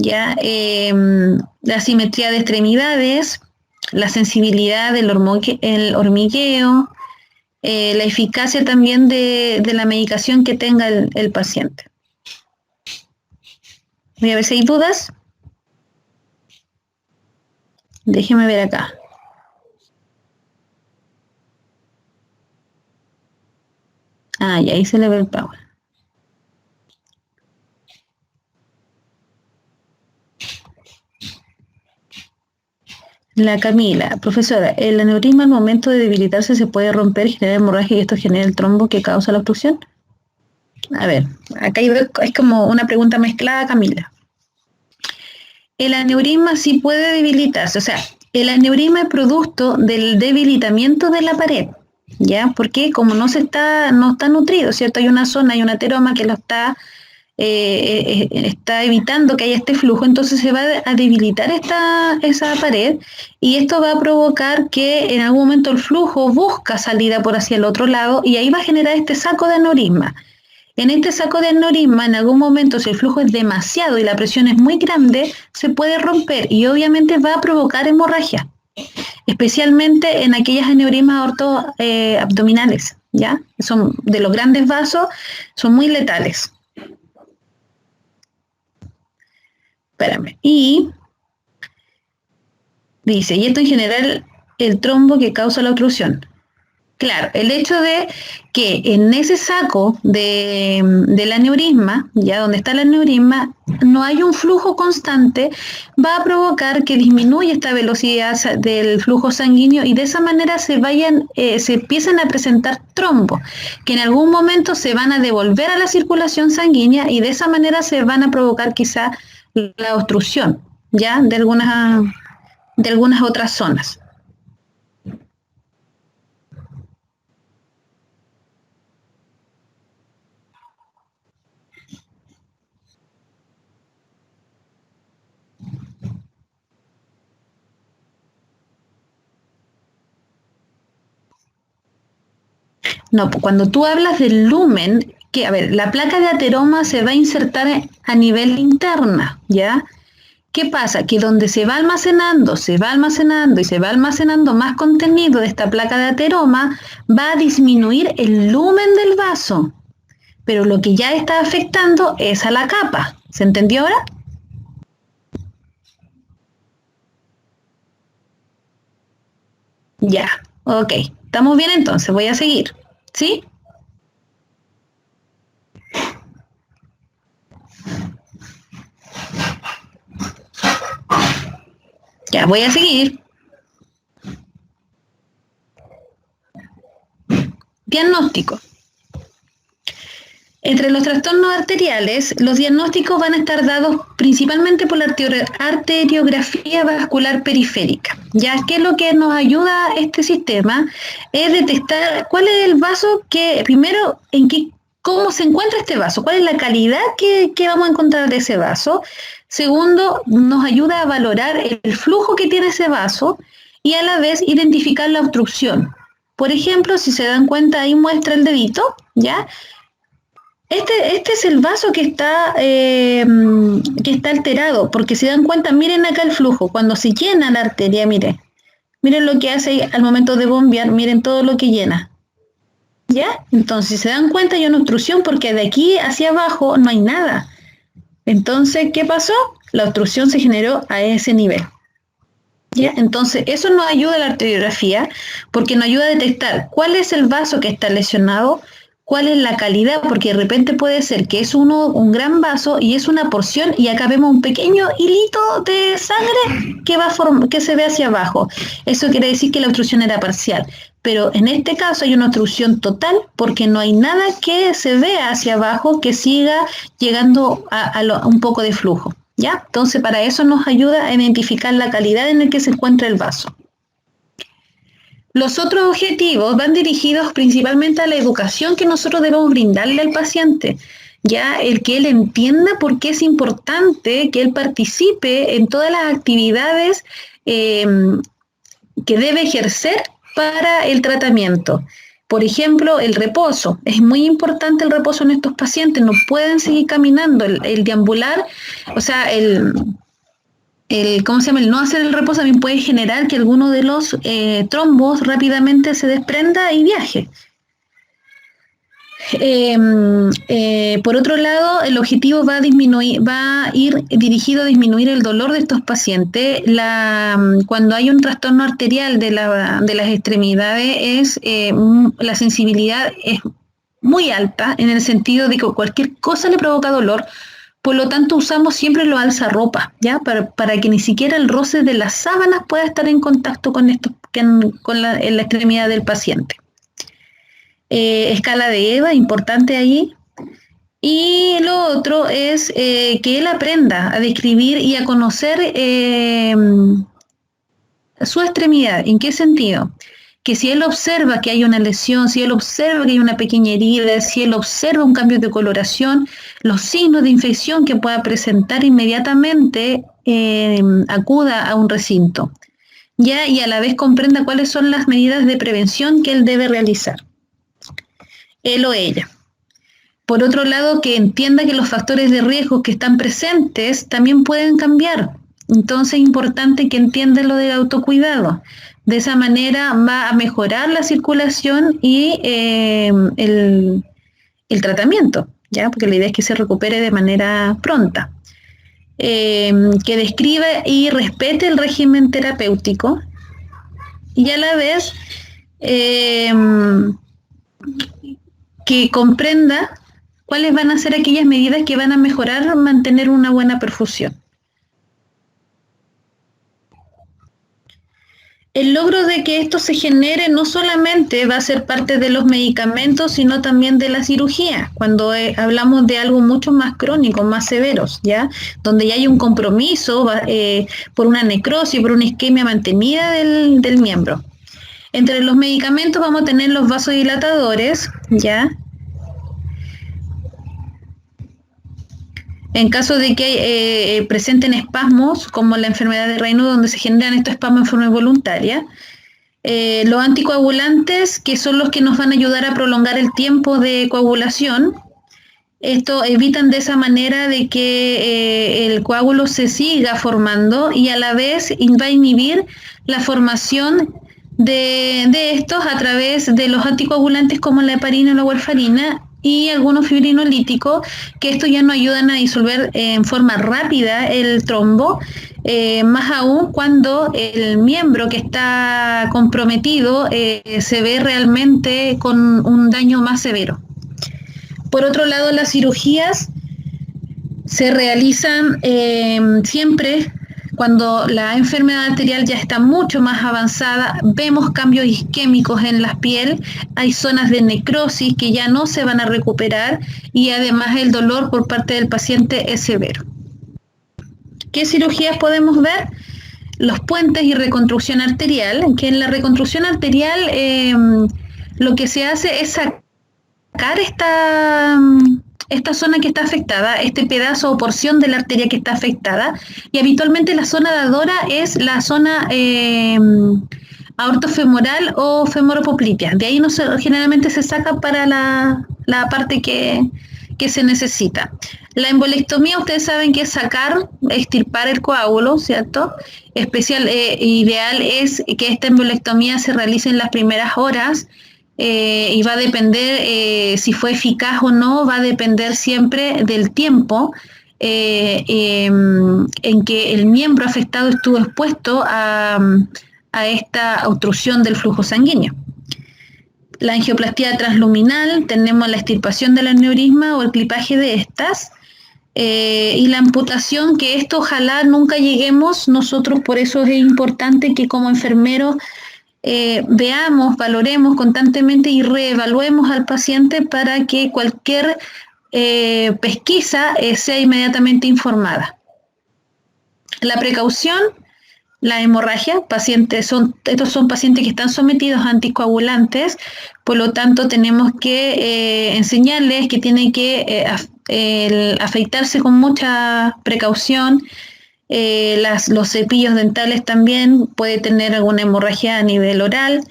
¿Ya? La simetría de extremidades, la sensibilidad del el hormigueo, la eficacia también de la medicación que tenga el paciente. Voy a ver si hay dudas. Déjeme ver acá. Ah, y ahí se le ve el power. La Camila, profesora, ¿el aneurisma al momento de debilitarse se puede romper, generar hemorragia y esto genera el trombo que causa la obstrucción? A ver, acá es como una pregunta mezclada, Camila. El aneurisma sí puede debilitarse, o sea, el aneurisma es producto del debilitamiento de la pared, ¿ya? Porque como no está nutrido, ¿cierto? Hay una zona, hay un ateroma que lo está evitando que haya este flujo, entonces se va a debilitar esa pared y esto va a provocar que en algún momento el flujo busca salida por hacia el otro lado y ahí va a generar este saco de aneurisma. En este saco de aneurisma, en algún momento, si el flujo es demasiado y la presión es muy grande, se puede romper y obviamente va a provocar hemorragia, especialmente en aquellas aneurismas abdominales, ¿ya? Son de los grandes vasos, son muy letales. Espérame. Y dice, y esto en general, el trombo que causa la obstrucción. Claro, el hecho de que en ese saco del aneurisma, ya donde está el aneurisma, no hay un flujo constante, va a provocar que disminuya esta velocidad del flujo sanguíneo y de esa manera se empiezan a presentar trombos, que en algún momento se van a devolver a la circulación sanguínea y de esa manera se van a provocar quizá la obstrucción, ya, de algunas otras zonas. No, cuando tú hablas del lumen, que a ver, la placa de ateroma se va a insertar a nivel interna, ¿ya? ¿Qué pasa? Que donde se va almacenando y se va almacenando más contenido de esta placa de ateroma, va a disminuir el lumen del vaso. Pero lo que ya está afectando es a la capa. ¿Se entendió ahora? Ya, ok. Estamos bien entonces, voy a seguir. ¿Sí? Ya, voy a seguir. Diagnóstico. Entre los trastornos arteriales, los diagnósticos van a estar dados principalmente por la arteriografía vascular periférica. Ya que lo que nos ayuda a este sistema es detectar cuál es el vaso que, primero, cómo se encuentra este vaso, cuál es la calidad que vamos a encontrar de ese vaso. Segundo, nos ayuda a valorar el flujo que tiene ese vaso y a la vez identificar la obstrucción. Por ejemplo, si se dan cuenta, ahí muestra el dedito, ¿ya? Este es el vaso que está alterado, porque si dan cuenta, miren acá el flujo, cuando se llena la arteria, miren lo que hace al momento de bombear, miren todo lo que llena, ¿ya? Entonces, si se dan cuenta, hay una obstrucción porque de aquí hacia abajo no hay nada. Entonces, ¿qué pasó? La obstrucción se generó a ese nivel, ¿ya? Entonces, eso nos ayuda a la arteriografía porque nos ayuda a detectar cuál es el vaso que está lesionado, cuál es la calidad, porque de repente puede ser que es un gran vaso y es una porción y acá vemos un pequeño hilito de sangre que se ve hacia abajo. Eso quiere decir que la obstrucción era parcial, pero en este caso hay una obstrucción total porque no hay nada que se vea hacia abajo que siga llegando a un poco de flujo, ¿ya? Entonces para eso nos ayuda a identificar la calidad en la que se encuentra el vaso. Los otros objetivos van dirigidos principalmente a la educación que nosotros debemos brindarle al paciente, ya el que él entienda por qué es importante que él participe en todas las actividades que debe ejercer para el tratamiento. Por ejemplo, el reposo. Es muy importante el reposo en estos pacientes, no pueden seguir caminando, el deambular, o sea, el no hacer el reposo también puede generar que alguno de los trombos rápidamente se desprenda y viaje. Por otro lado, el objetivo va a ir dirigido a disminuir el dolor de estos pacientes. Cuando hay un trastorno arterial de las extremidades, la sensibilidad es muy alta en el sentido de que cualquier cosa le provoca dolor. Por lo tanto, usamos siempre los alzarropas, ¿ya? Para que ni siquiera el roce de las sábanas pueda estar en contacto con la extremidad del paciente. Escala de EVA, importante ahí. Y lo otro es que él aprenda a describir y a conocer su extremidad. ¿En qué sentido? Que si él observa que hay una lesión, si él observa que hay una pequeña herida, si él observa un cambio de coloración, los signos de infección que pueda presentar inmediatamente acuda a un recinto, ¿ya? Y a la vez comprenda cuáles son las medidas de prevención que él debe realizar, él o ella. Por otro lado, que entienda que los factores de riesgo que están presentes también pueden cambiar. Entonces es importante que entienda lo del autocuidado. De esa manera va a mejorar la circulación y el tratamiento, ¿ya? Porque la idea es que se recupere de manera pronta. Que describa y respete el régimen terapéutico y a la vez que comprenda cuáles van a ser aquellas medidas que van a mejorar mantener una buena perfusión. El logro de que esto se genere no solamente va a ser parte de los medicamentos, sino también de la cirugía, cuando hablamos de algo mucho más crónico, más severos, ¿ya? Donde ya hay un compromiso por una necrosis, por una isquemia mantenida del miembro. Entre los medicamentos vamos a tener los vasodilatadores, ¿ya? En caso de que presenten espasmos, como la enfermedad de Raynaud, donde se generan estos espasmos en forma involuntaria. Los anticoagulantes, que son los que nos van a ayudar a prolongar el tiempo de coagulación. Esto evitan de esa manera de que el coágulo se siga formando y a la vez va a inhibir la formación de estos a través de los anticoagulantes como la heparina o la warfarina, y algunos fibrinolíticos, que estos ya nos ayudan a disolver en forma rápida el trombo, más aún cuando el miembro que está comprometido se ve realmente con un daño más severo. Por otro lado, las cirugías se realizan siempre cuando la enfermedad arterial ya está mucho más avanzada, vemos cambios isquémicos en la piel, hay zonas de necrosis que ya no se van a recuperar y además el dolor por parte del paciente es severo. ¿Qué cirugías podemos ver? Los puentes y reconstrucción arterial, que en la reconstrucción arterial lo que se hace es sacar esta zona que está afectada, este pedazo o porción de la arteria que está afectada, y habitualmente la zona dadora es la zona aorto femoral o femoropoplitea. De ahí generalmente se saca para la parte que se necesita. La embolectomía, ustedes saben que es sacar, extirpar el coágulo, ¿cierto? Ideal es que esta embolectomía se realice en las primeras horas y va a depender, si fue eficaz o no, va a depender siempre del tiempo en que el miembro afectado estuvo expuesto a esta obstrucción del flujo sanguíneo. La angioplastía transluminal, tenemos la extirpación del aneurisma o el clipaje de estas, y la amputación, que esto ojalá nunca lleguemos nosotros, por eso es importante que como enfermeros veamos, valoremos constantemente y reevaluemos al paciente para que cualquier pesquisa sea inmediatamente informada. La precaución, la hemorragia, estos son pacientes que están sometidos a anticoagulantes, por lo tanto tenemos que enseñarles que tienen que afeitarse con mucha precaución. Los cepillos dentales también puede tener alguna hemorragia a nivel oral,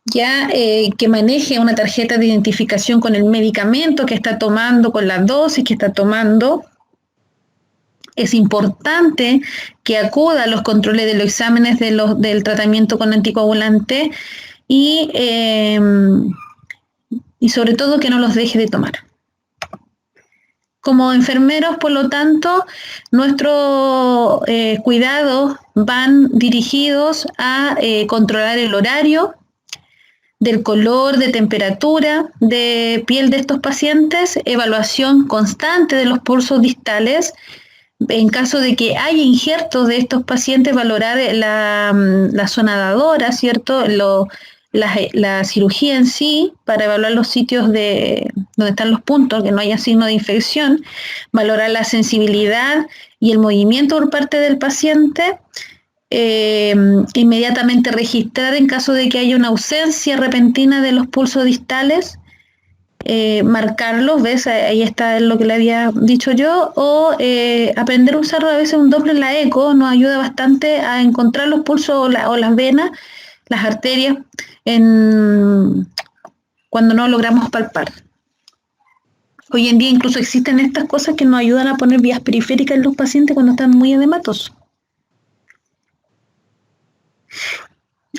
que maneje una tarjeta de identificación con el medicamento que está tomando, con la dosis que está tomando. Es importante que acuda a los controles de los exámenes del tratamiento con anticoagulante y sobre todo que no los deje de tomar. Como enfermeros, por lo tanto, nuestros cuidados van dirigidos a controlar el horario, del color, de temperatura, de piel de estos pacientes, evaluación constante de los pulsos distales. En caso de que haya injertos de estos pacientes, valorar la zona dadora, ¿cierto? La cirugía en sí, para evaluar los sitios donde están los puntos, que no haya signo de infección, valorar la sensibilidad y el movimiento por parte del paciente, inmediatamente registrar en caso de que haya una ausencia repentina de los pulsos distales, marcarlos, ¿ves? Ahí está lo que le había dicho yo, o aprender a usar a veces un Doppler en la eco, nos ayuda bastante a encontrar los pulsos o las venas, las arterias, cuando no logramos palpar. Hoy en día incluso existen estas cosas que nos ayudan a poner vías periféricas en los pacientes cuando están muy edematosos.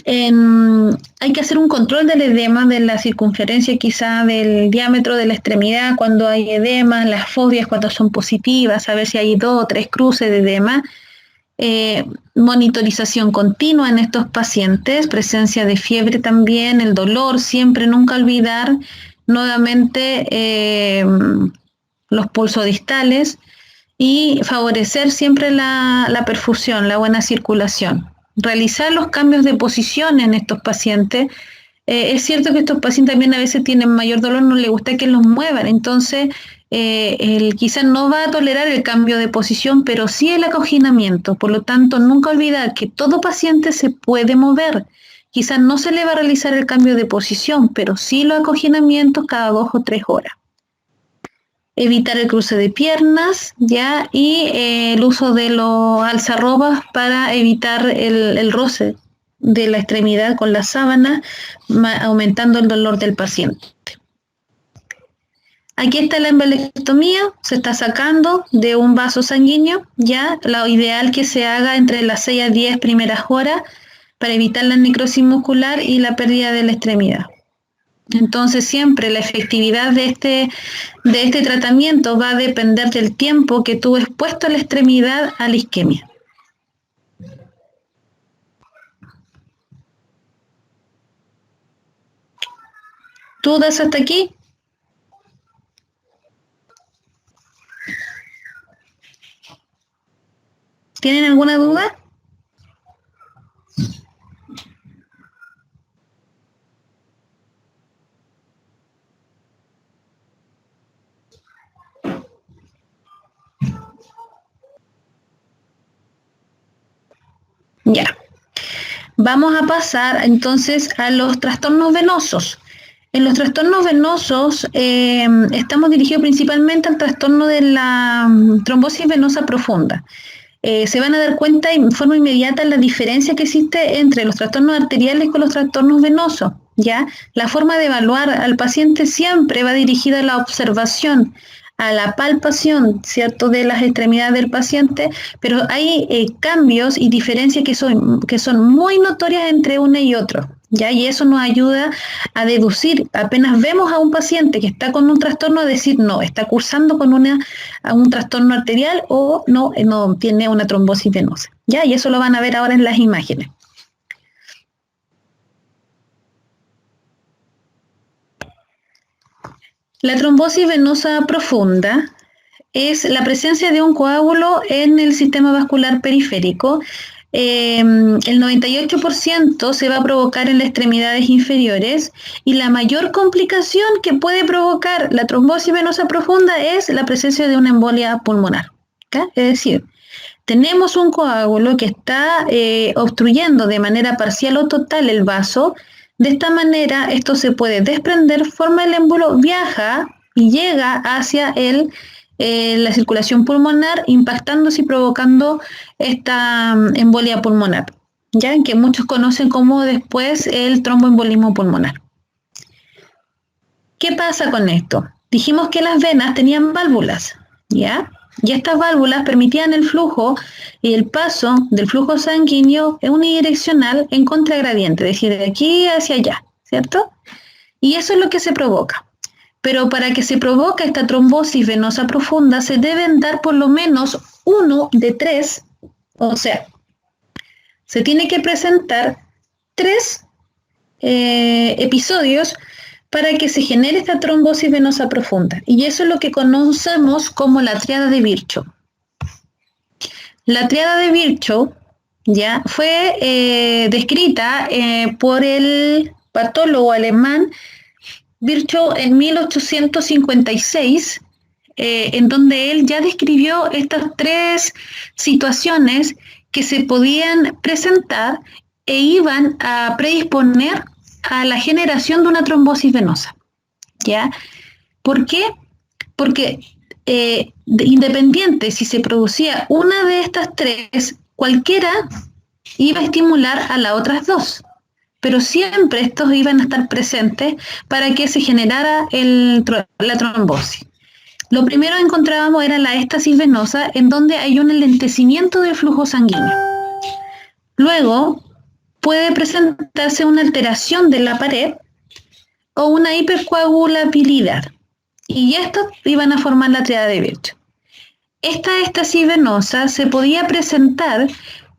Hay que hacer un control del edema, de la circunferencia quizá del diámetro de la extremidad cuando hay edema, las fobias cuando son positivas, a ver si hay 2 o 3 cruces de edema. Monitorización continua en estos pacientes, presencia de fiebre también, el dolor, siempre, nunca olvidar nuevamente los pulsos distales y favorecer siempre la perfusión, la buena circulación. Realizar los cambios de posición en estos pacientes. Es cierto que estos pacientes también a veces tienen mayor dolor, no les gusta que los muevan, entonces quizás no va a tolerar el cambio de posición, pero sí el acoginamiento. Por lo tanto, nunca olvidar que todo paciente se puede mover. Quizás no se le va a realizar el cambio de posición, pero sí los acoginamientos cada 2 o 3 horas. Evitar el cruce de piernas, y el uso de los alzarrobas para evitar el roce de la extremidad con la sábana, aumentando el dolor del paciente. Aquí está la embolectomía, se está sacando de un vaso sanguíneo, lo ideal que se haga entre las 6 a 10 primeras horas para evitar la necrosis muscular y la pérdida de la extremidad. Entonces siempre la efectividad de este tratamiento va a depender del tiempo que tuvo expuesto la extremidad a la isquemia. ¿Dudas hasta aquí? ¿Tienen alguna duda? Ya. Vamos a pasar entonces a los trastornos venosos. En los trastornos venosos estamos dirigidos principalmente al trastorno de la trombosis venosa profunda. se van a dar cuenta en forma inmediata la diferencia que existe entre los trastornos arteriales con los trastornos venosos, ¿ya? La forma de evaluar al paciente siempre va dirigida a la observación, a la palpación, ¿cierto?, de las extremidades del paciente, pero hay cambios y diferencias que son muy notorias entre uno y otro, ¿ya? Y eso nos ayuda a deducir, apenas vemos a un paciente que está con un trastorno, a decir, no, está cursando con un trastorno arterial o no tiene una trombosis venosa, ¿ya? Y eso lo van a ver ahora en las imágenes. La trombosis venosa profunda es la presencia de un coágulo en el sistema vascular periférico. El 98% se va a provocar en las extremidades inferiores y la mayor complicación que puede provocar la trombosis venosa profunda es la presencia de una embolia pulmonar, ¿okay? Es decir, tenemos un coágulo que está obstruyendo de manera parcial o total el vaso. De esta manera, esto se puede desprender, forma el émbolo, viaja y llega hacia la circulación pulmonar, impactándose y provocando esta embolia pulmonar, ya que muchos conocen como después el tromboembolismo pulmonar. ¿Qué pasa con esto? Dijimos que las venas tenían válvulas, ¿ya? Y estas válvulas permitían el flujo y el paso del flujo sanguíneo unidireccional en contragradiente, es decir, de aquí hacia allá, ¿cierto? Y eso es lo que se provoca. Pero para que se provoque esta trombosis venosa profunda se deben dar por lo menos 1 de 3, o sea, se tiene que presentar 3 episodios para que se genere esta trombosis venosa profunda. Y eso es lo que conocemos como la tríada de Virchow. La tríada de Virchow ya fue descrita por el patólogo alemán Virchow en 1856, en donde él ya describió estas 3 situaciones que se podían presentar e iban a predisponer a la generación de una trombosis venosa, ¿ya? ¿Por qué? Porque independiente si se producía una de estas 3, cualquiera iba a estimular a las otras 2, pero siempre estos iban a estar presentes para que se generara la trombosis. Lo primero que encontrábamos era la éstasis venosa, en donde hay un enlentecimiento del flujo sanguíneo. Luego, puede presentarse una alteración de la pared o una hipercoagulabilidad. Y estos iban a formar la tríada de Virchow. Esta éstasis venosa se podía presentar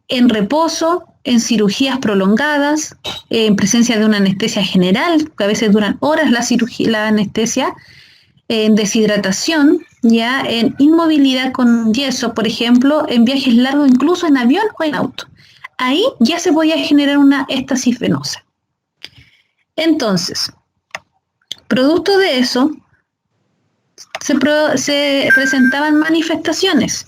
en reposo, en cirugías prolongadas, en presencia de una anestesia general, que a veces duran horas la anestesia, en deshidratación, ya en inmovilidad con yeso, por ejemplo, en viajes largos, incluso en avión o en auto. Ahí ya se podía generar una éstasis venosa. Entonces, producto de eso, se presentaban manifestaciones.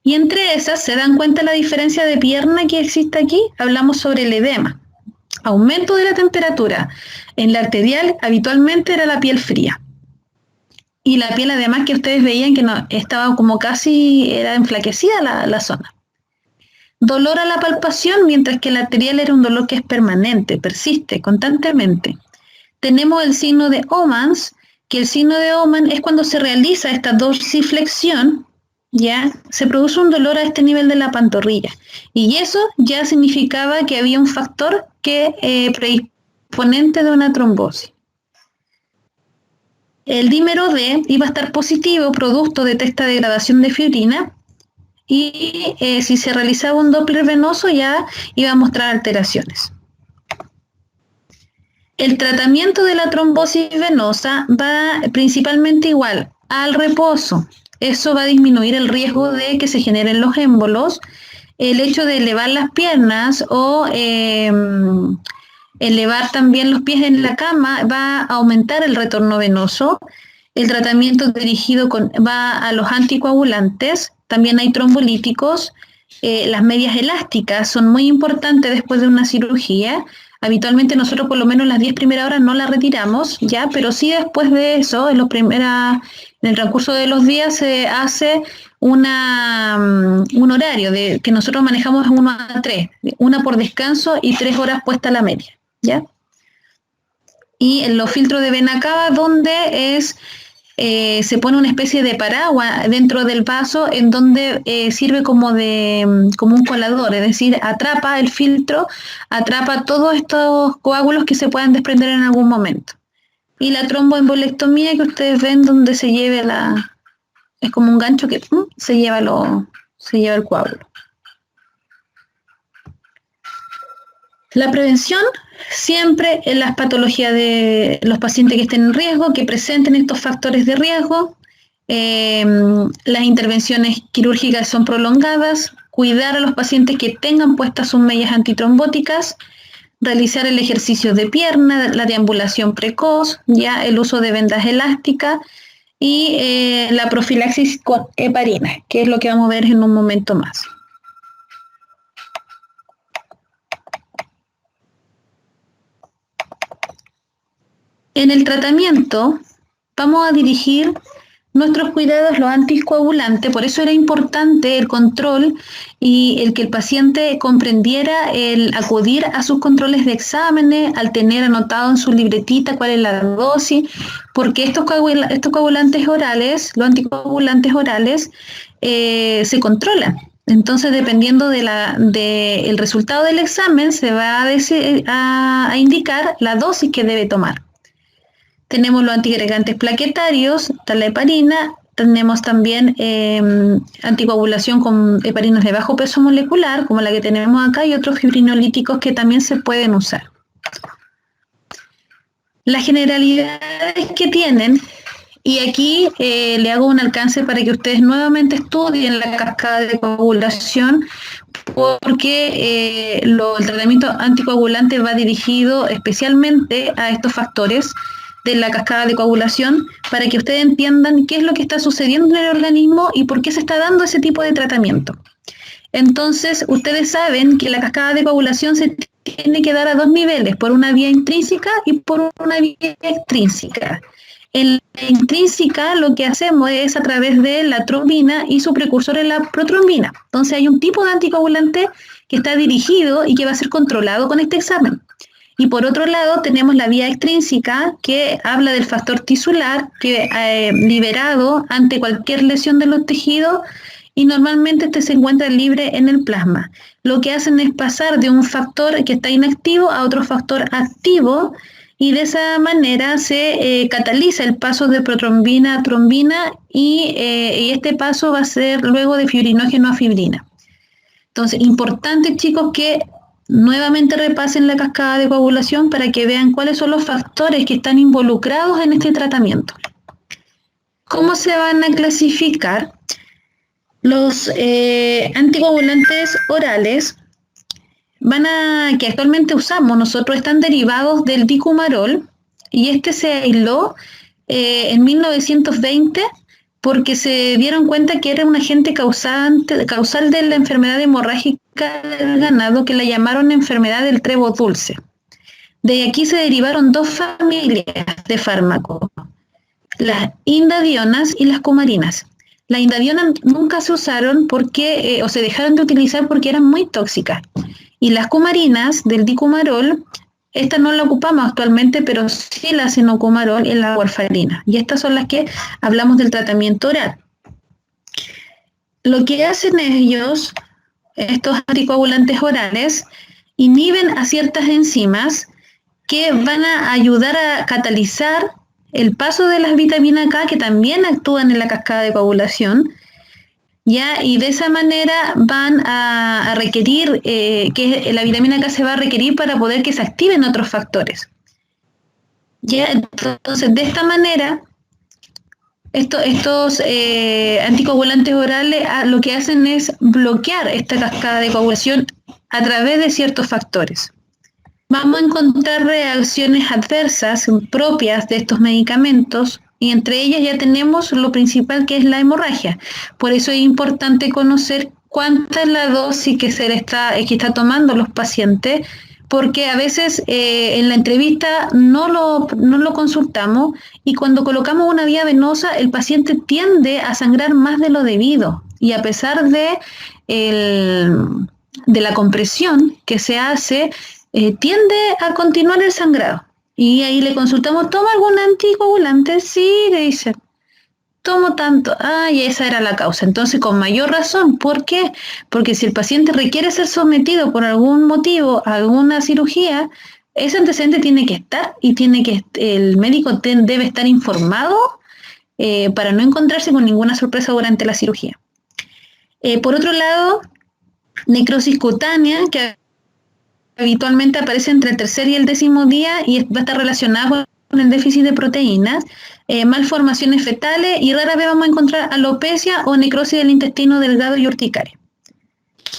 Y entre esas se dan cuenta la diferencia de pierna que existe aquí. Hablamos sobre el edema. Aumento de la temperatura. En la arterial habitualmente era la piel fría. Y la piel además que ustedes veían que no, estaba como casi, era enflaquecida la zona. Dolor a la palpación, mientras que el arterial era un dolor que es permanente, persiste constantemente. Tenemos el signo de Omans, que el signo de Oman es cuando se realiza esta dorsiflexión, ya se produce un dolor a este nivel de la pantorrilla. Y eso ya significaba que había un factor predisponente de una trombosis. El dímero D iba a estar positivo, producto de esta degradación de fibrina, y si se realizaba un Doppler venoso ya iba a mostrar alteraciones. El tratamiento de la trombosis venosa va principalmente igual al reposo. Eso va a disminuir el riesgo de que se generen los émbolos. El hecho de elevar las piernas o elevar también los pies en la cama va a aumentar el retorno venoso. El tratamiento dirigido va a los anticoagulantes. También hay trombolíticos. Las medias elásticas son muy importantes después de una cirugía. Habitualmente nosotros por lo menos las 10 primeras horas no las retiramos, ya, pero sí después de eso, en los primeros En el transcurso de los días se hace un horario que nosotros manejamos 1 a 3, 1 por descanso y 3 horas puesta a la media, ¿ya? Y en los filtros de vena cava, donde se pone una especie de paraguas dentro del vaso, en donde sirve como un colador, es decir, atrapa el filtro, atrapa todos estos coágulos que se puedan desprender en algún momento. Y la tromboembolectomía que ustedes ven, donde se lleve es como un gancho que se lleva el coágulo. La prevención siempre en las patologías de los pacientes que estén en riesgo, que presenten estos factores de riesgo. Las intervenciones quirúrgicas son prolongadas, cuidar a los pacientes que tengan puestas sus medias antitrombóticas, realizar el ejercicio de pierna, la deambulación precoz, ya el uso de vendas elásticas y la profilaxis con heparina, que es lo que vamos a ver en un momento más. En el tratamiento vamos a dirigir nuestros cuidados los anticoagulantes, por eso era importante el control y el que el paciente comprendiera el acudir a sus controles de exámenes, al tener anotado en su libretita cuál es la dosis, porque estos coagulantes orales, los anticoagulantes orales, se controlan. Entonces, dependiendo del resultado del examen, se va a indicar la dosis que debe tomar. Tenemos los antiagregantes plaquetarios, está la heparina, tenemos también anticoagulación con heparinas de bajo peso molecular, como la que tenemos acá, y otros fibrinolíticos que también se pueden usar. Las generalidades que tienen, y aquí le hago un alcance para que ustedes nuevamente estudien la cascada de coagulación, porque el tratamiento anticoagulante va dirigido especialmente a estos factores de la cascada de coagulación, para que ustedes entiendan qué es lo que está sucediendo en el organismo y por qué se está dando ese tipo de tratamiento. Entonces, ustedes saben que la cascada de coagulación se tiene que dar a 2 niveles, por una vía intrínseca y por una vía extrínseca. En la intrínseca lo que hacemos es a través de la trombina y su precursor es la protrombina. Entonces hay un tipo de anticoagulante que está dirigido y que va a ser controlado con este examen. Y por otro lado tenemos la vía extrínseca, que habla del factor tisular, que liberado ante cualquier lesión de los tejidos, y normalmente este se encuentra libre en el plasma. Lo que hacen es pasar de un factor que está inactivo a otro factor activo, y de esa manera se cataliza el paso de protrombina a trombina, y este paso va a ser luego de fibrinógeno a fibrina. Entonces, importante, chicos, que nuevamente repasen la cascada de coagulación para que vean cuáles son los factores que están involucrados en este tratamiento. ¿Cómo se van a clasificar? Los anticoagulantes orales que actualmente usamos nosotros están derivados del dicumarol, y este se aisló en 1920 porque se dieron cuenta que era un agente causal de la enfermedad hemorrágica del ganado, que la llamaron enfermedad del trebo dulce. De aquí se derivaron 2 familias de fármacos, las indadionas y las cumarinas. Las indadionas nunca se usaron o se dejaron de utilizar porque eran muy tóxicas. Y las cumarinas del dicumarol, estas no las ocupamos actualmente, pero sí las enocumarol en la warfarina. Y estas son las que hablamos del tratamiento oral. Lo que hacen ellos, estos anticoagulantes orales, inhiben a ciertas enzimas que van a ayudar a catalizar el paso de las vitaminas K, que también actúan en la cascada de coagulación, ¿ya? Y de esa manera van a requerir, que la vitamina K se va a requerir para poder que se activen otros factores. ¿Ya? Entonces, de esta manera, estos anticoagulantes orales lo que hacen es bloquear esta cascada de coagulación a través de ciertos factores. Vamos a encontrar reacciones adversas propias de estos medicamentos, y entre ellas ya tenemos lo principal, que es la hemorragia. Por eso es importante conocer cuánta es la dosis que está tomando los pacientes, porque a veces en la entrevista no lo consultamos y cuando colocamos una vía venosa el paciente tiende a sangrar más de lo debido y a pesar de la compresión que se hace, tiende a continuar el sangrado. Y ahí le consultamos, ¿toma algún anticoagulante? Sí, le dice. Tomo tanto, y esa era la causa. Entonces, con mayor razón, ¿por qué? Porque si el paciente requiere ser sometido por algún motivo a alguna cirugía, ese antecedente tiene que estar y el médico debe estar informado para no encontrarse con ninguna sorpresa durante la cirugía. Por otro lado, necrosis cutánea, que habitualmente aparece entre el tercer y el 10º día y va a estar relacionada con el déficit de proteínas, malformaciones fetales y rara vez vamos a encontrar alopecia o necrosis del intestino delgado y urticaria.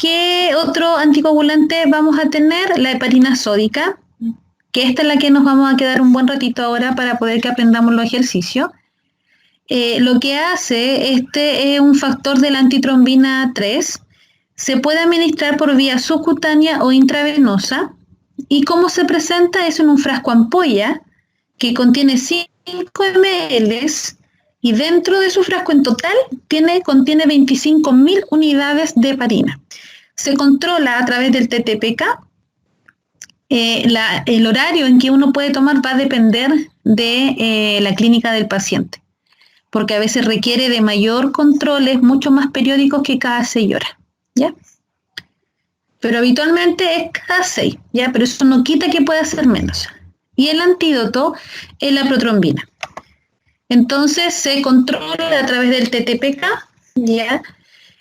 ¿Qué otro anticoagulante vamos a tener? La heparina sódica, que esta es la que nos vamos a quedar un buen ratito ahora para poder que aprendamos los ejercicios. Lo que hace, es un factor de la antitrombina 3, se puede administrar por vía subcutánea o intravenosa, y cómo se presenta es en un frasco ampolla que contiene 5 ml y dentro de su frasco en total contiene 25.000 unidades de heparina. Se controla a través del TTPK. El horario en que uno puede tomar va a depender de la clínica del paciente, porque a veces requiere de mayor controles mucho más periódicos que cada 6 horas, ¿ya? Pero habitualmente es cada 6, ¿ya? Pero eso no quita que pueda ser menos. Y el antídoto es la protrombina. Entonces se controla a través del TTPK, ¿ya?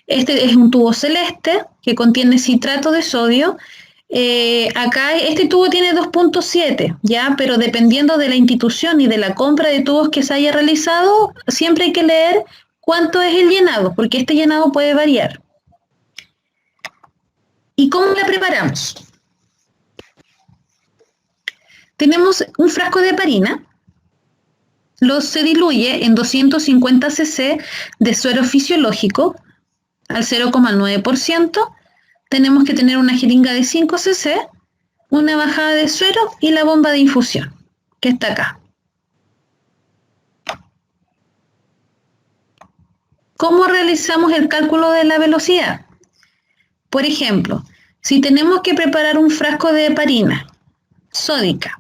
Este es un tubo celeste que contiene citrato de sodio. Acá este tubo tiene 2.7, ¿ya? Pero dependiendo de la institución y de la compra de tubos que se haya realizado, siempre hay que leer cuánto es el llenado, porque este llenado puede variar. ¿Y cómo la preparamos? Tenemos un frasco de heparina, se diluye en 250 cc de suero fisiológico al 0,9%. Tenemos que tener una jeringa de 5 cc, una bajada de suero y la bomba de infusión, que está acá. ¿Cómo realizamos el cálculo de la velocidad? Por ejemplo, si tenemos que preparar un frasco de heparina sódica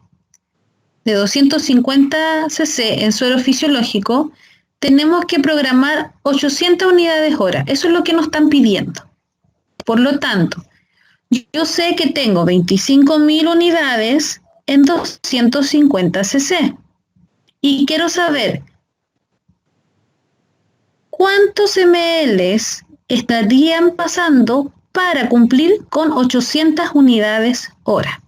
de 250 cc en suero fisiológico, tenemos que programar 800 unidades hora. Eso es lo que nos están pidiendo. Por lo tanto, yo sé que tengo 25.000 unidades en 250 cc y quiero saber cuántos ml estarían pasando para cumplir con 800 unidades hora.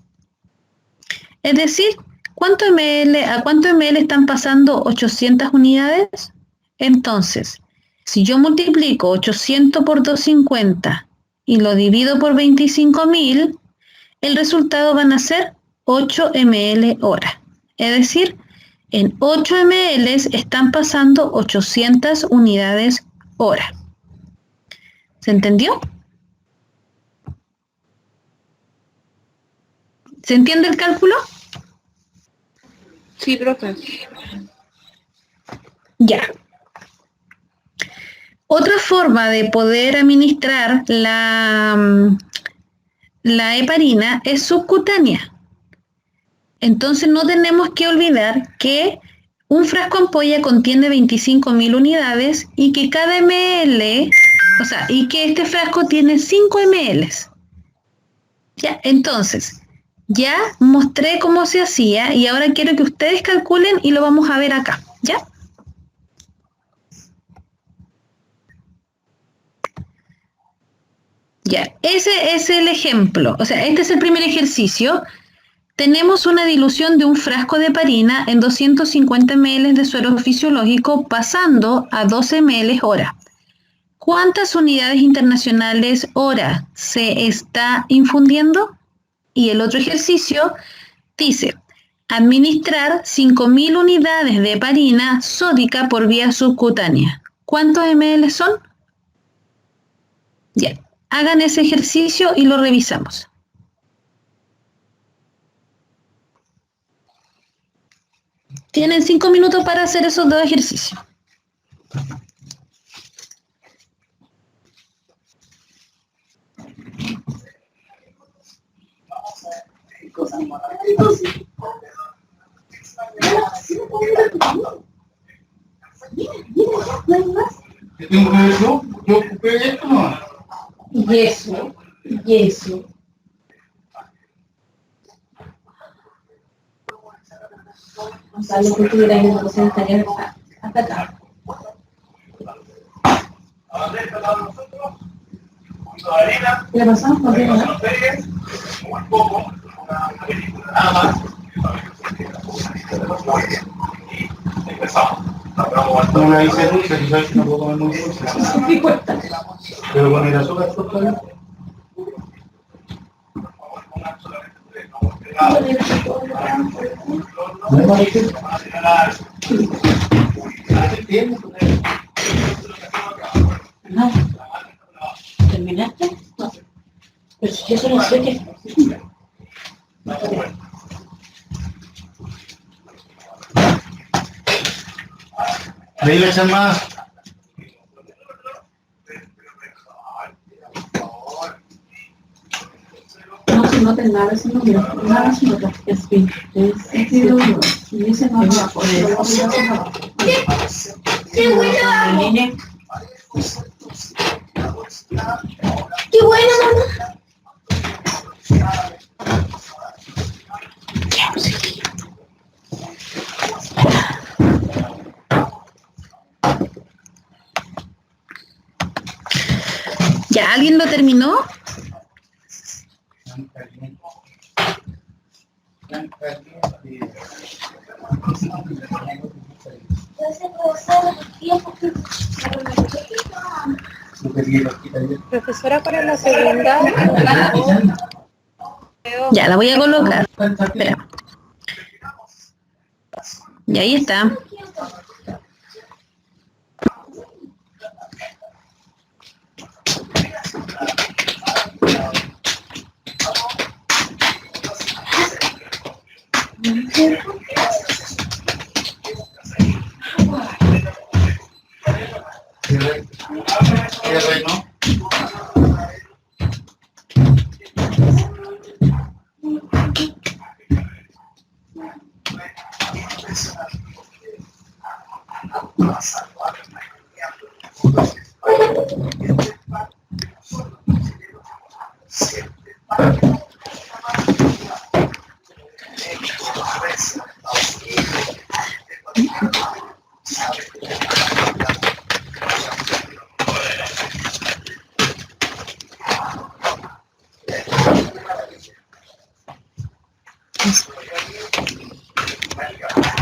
Es decir, ¿a cuánto ml están pasando 800 unidades? Entonces, si yo multiplico 800 por 250 y lo divido por 25.000, el resultado van a ser 8 ml hora. Es decir, en 8 ml están pasando 800 unidades hora. ¿Se entendió? ¿Se entiende el cálculo? Sí, profe. Ya. Otra forma de poder administrar la heparina es subcutánea. Entonces no tenemos que olvidar que un frasco ampolla contiene 25.000 unidades y que cada ml, y que este frasco tiene 5 ml. Ya, entonces, ya mostré cómo se hacía y ahora quiero que ustedes calculen y lo vamos a ver acá, ¿ya? Ya, ese es el ejemplo, este es el primer ejercicio. Tenemos una dilución de un frasco de heparina en 250 ml de suero fisiológico pasando a 12 ml hora. ¿Cuántas unidades internacionales hora se está infundiendo? Y el otro ejercicio dice, administrar 5.000 unidades de heparina sódica por vía subcutánea. ¿Cuántos ml son? Ya, hagan ese ejercicio y lo revisamos. Tienen 5 minutos para hacer esos dos ejercicios. ¿Qué tengo que ver yo? Yo ocupé esto, ¿no? Y eso. O sea, lo que tuviera en la estaría hasta acá. ¿Le pasamos por qué no? No la hice dulce, tú sabes que no puedo comer muy dulce. ¿Qué cuesta? Pero con el azúcar todavía. No me parece. No. ¿Terminaste? No. Pero si yo solo sé que... Me iba a echar más. No se nota nada, eso no mira. Nada se nota. Es bien. Y ese no va a poder. ¡Qué buena! ¡Qué buena, mamá! ¿Ya alguien lo terminó? Profesora, para la segunda. Ya, la voy a colocar. Espera. Y ahí está.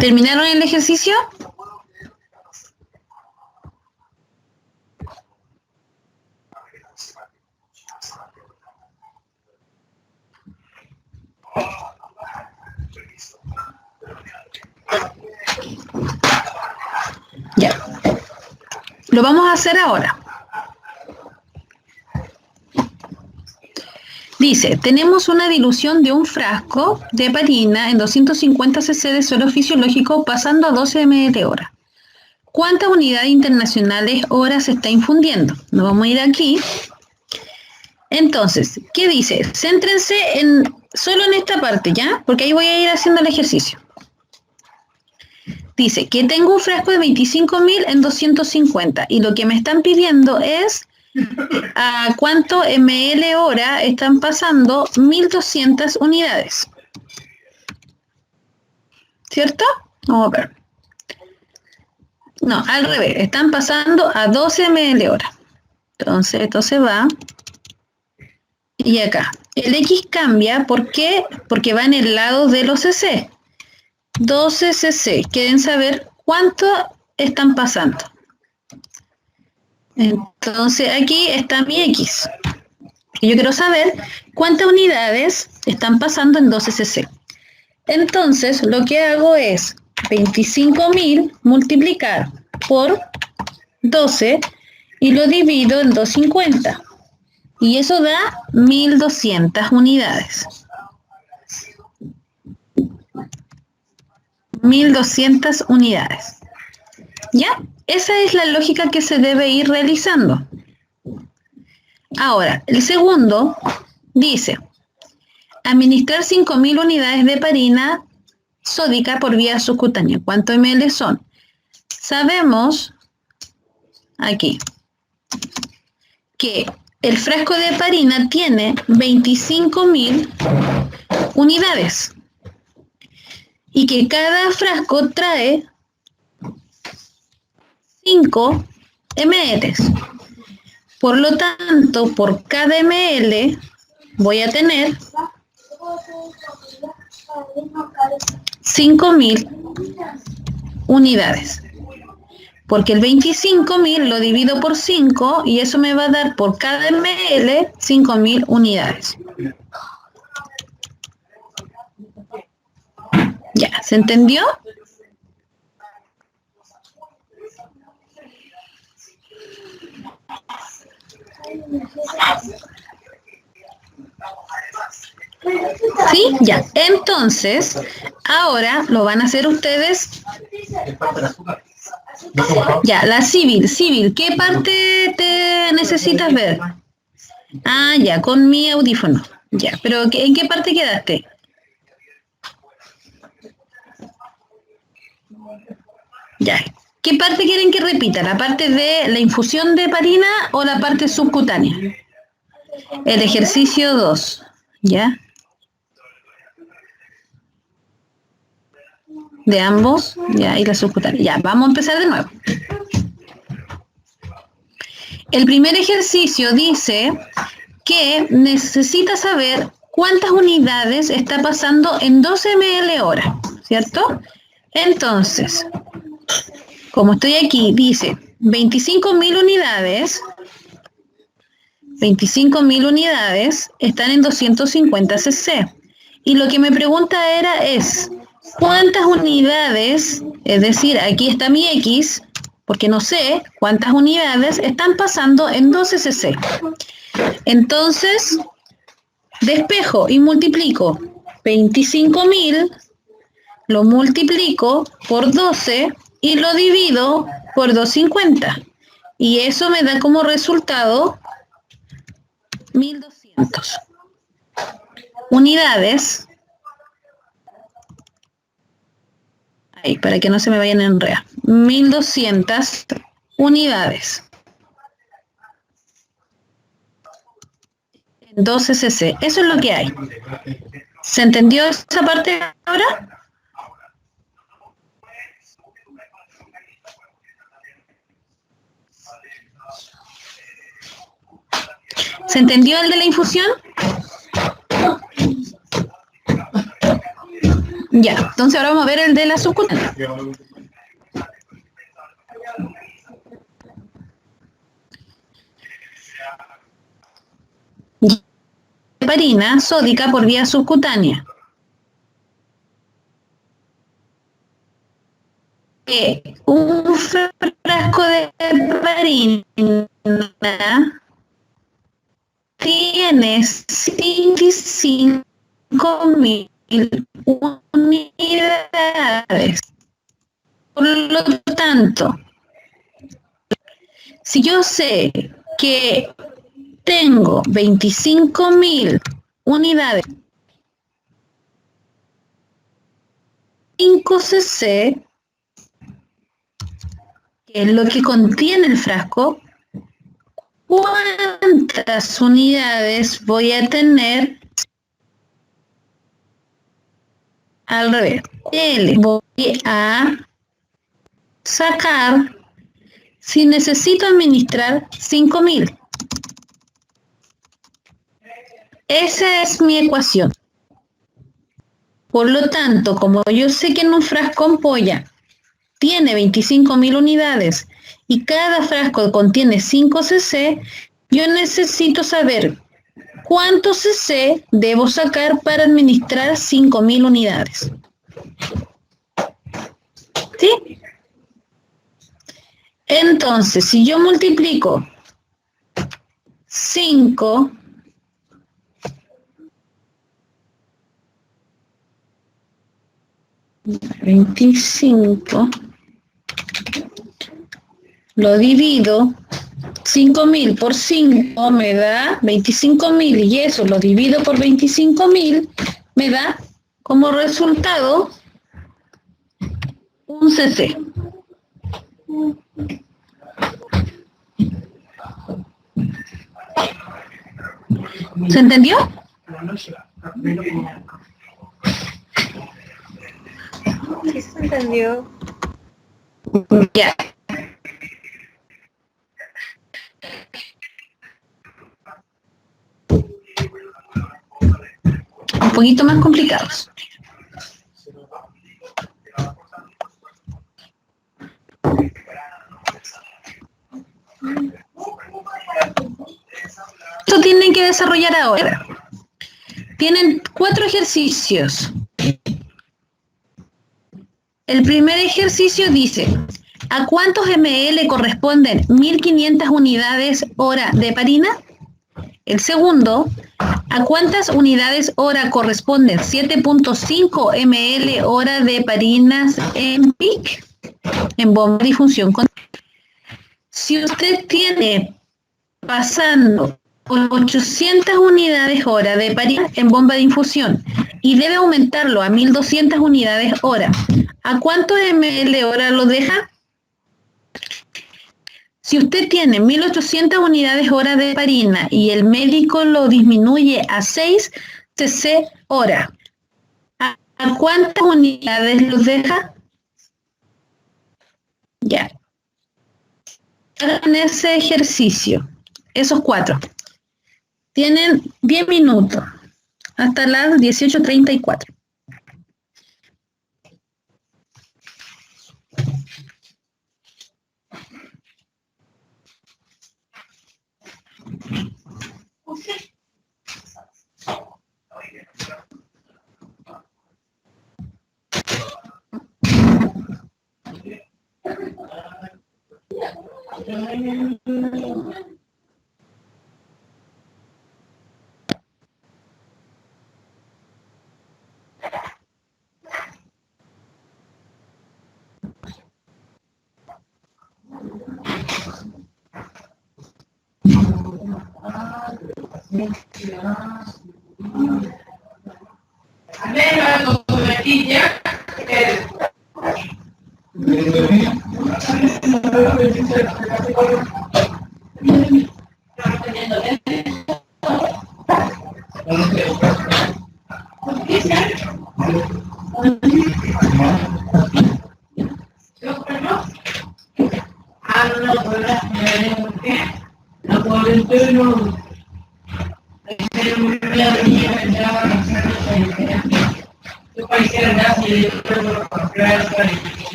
¿Terminaron el ejercicio? Ya. Lo vamos a hacer ahora. Dice, tenemos una dilución de un frasco de heparina en 250 cc de suelo fisiológico pasando a 12 ml/hora. ¿Cuántas unidades internacionales hora se está infundiendo? Nos vamos a ir aquí. Entonces, ¿qué dice? Céntrense solo en esta parte, ¿ya? Porque ahí voy a ir haciendo el ejercicio. Dice que tengo un frasco de 25.000 en 250 y lo que me están pidiendo es a cuánto ml hora están pasando 1.200 unidades. ¿Cierto? Vamos a ver. No, al revés. Están pasando a 12 ml hora. Entonces, esto se va. Y acá. El X cambia. ¿Por qué? Porque va en el lado de los cc. 12 cc. Quieren saber cuánto están pasando. Entonces aquí está mi X. Y yo quiero saber cuántas unidades están pasando en 12 cc. Entonces lo que hago es 25.000 multiplicar por 12 y lo divido en 250. Y eso da 1.200 unidades. 1.200 unidades. ¿Ya? Esa es la lógica que se debe ir realizando. Ahora, el segundo dice, administrar 5.000 unidades de heparina sódica por vía subcutánea. ¿Cuántos ml son? Sabemos aquí que el frasco de heparina tiene 25.000 unidades y que cada frasco trae 5 ml. Por lo tanto, por cada ml voy a tener 5.000 unidades. Porque el 25.000 lo divido por 5 y eso me va a dar por cada ml 5.000 unidades. ¿Ya? ¿Se entendió? ¿Sí? Ya. Entonces, ahora lo van a hacer ustedes. Ya, la civil, ¿qué parte te necesitas ver? Ah, ya, con mi audífono. Ya, pero ¿en qué parte quedaste? Ya. ¿Qué parte quieren que repita? ¿La parte de la infusión de heparina o la parte subcutánea? El ejercicio 2, ¿ya? De ambos, ya, y la subcutánea. Ya, vamos a empezar de nuevo. El primer ejercicio dice que necesita saber cuántas unidades está pasando en 12 ml hora, ¿cierto? Entonces, como estoy aquí, dice 25.000 unidades, 25.000 unidades están en 250 cc. Y lo que me pregunta es, ¿cuántas unidades, es decir, aquí está mi X, porque no sé cuántas unidades están pasando en 12 cc? Entonces, despejo y multiplico 25.000, lo multiplico por 12 y lo divido por 250. Y eso me da como resultado 1.200 unidades. Ahí, para que no se me vayan a enredar. 1.200 unidades. 12 cc. Eso es lo que hay. ¿Se entendió esa parte ahora? ¿Se entendió el de la infusión? Ya, entonces ahora vamos a ver el de la subcutánea. Heparina sódica por vía subcutánea. Un frasco de heparina tiene 25.000 unidades. Por lo tanto, si yo sé que tengo 25.000 unidades, 5 cc, que es lo que contiene el frasco, ¿cuántas unidades voy a tener? Al revés. Voy a sacar si necesito administrar 5.000. Esa es mi ecuación. Por lo tanto, como yo sé que en un frasco ampolla tiene 25.000 unidades y cada frasco contiene 5 cc, yo necesito saber cuántos cc debo sacar para administrar 5.000 unidades. ¿Sí? Entonces, si yo multiplico 5 . 25 lo divido 5.000 por 5 me da 25.000 y eso lo divido por 25.000 me da como resultado un CC. ¿Se entendió? Sí se entendió. Ya. Un poquito más complicados. Esto tienen que desarrollar ahora. Tienen 4 ejercicios. El primer ejercicio dice, ¿a cuántos ml corresponden 1.500 unidades hora de heparina? El segundo, ¿a cuántas unidades hora corresponden 7.5 ml hora de heparinas en PIC? En bomba de difusión. Si usted tiene pasando por 800 unidades hora de heparina en bomba de infusión y debe aumentarlo a 1.200 unidades hora, ¿a cuántos ml hora lo deja? Si usted tiene 1.800 unidades hora de heparina y el médico lo disminuye a 6 cc hora, ¿a cuántas unidades los deja? Ya. Hagan ese ejercicio, esos 4. Tienen 10 minutos, hasta las 18:34.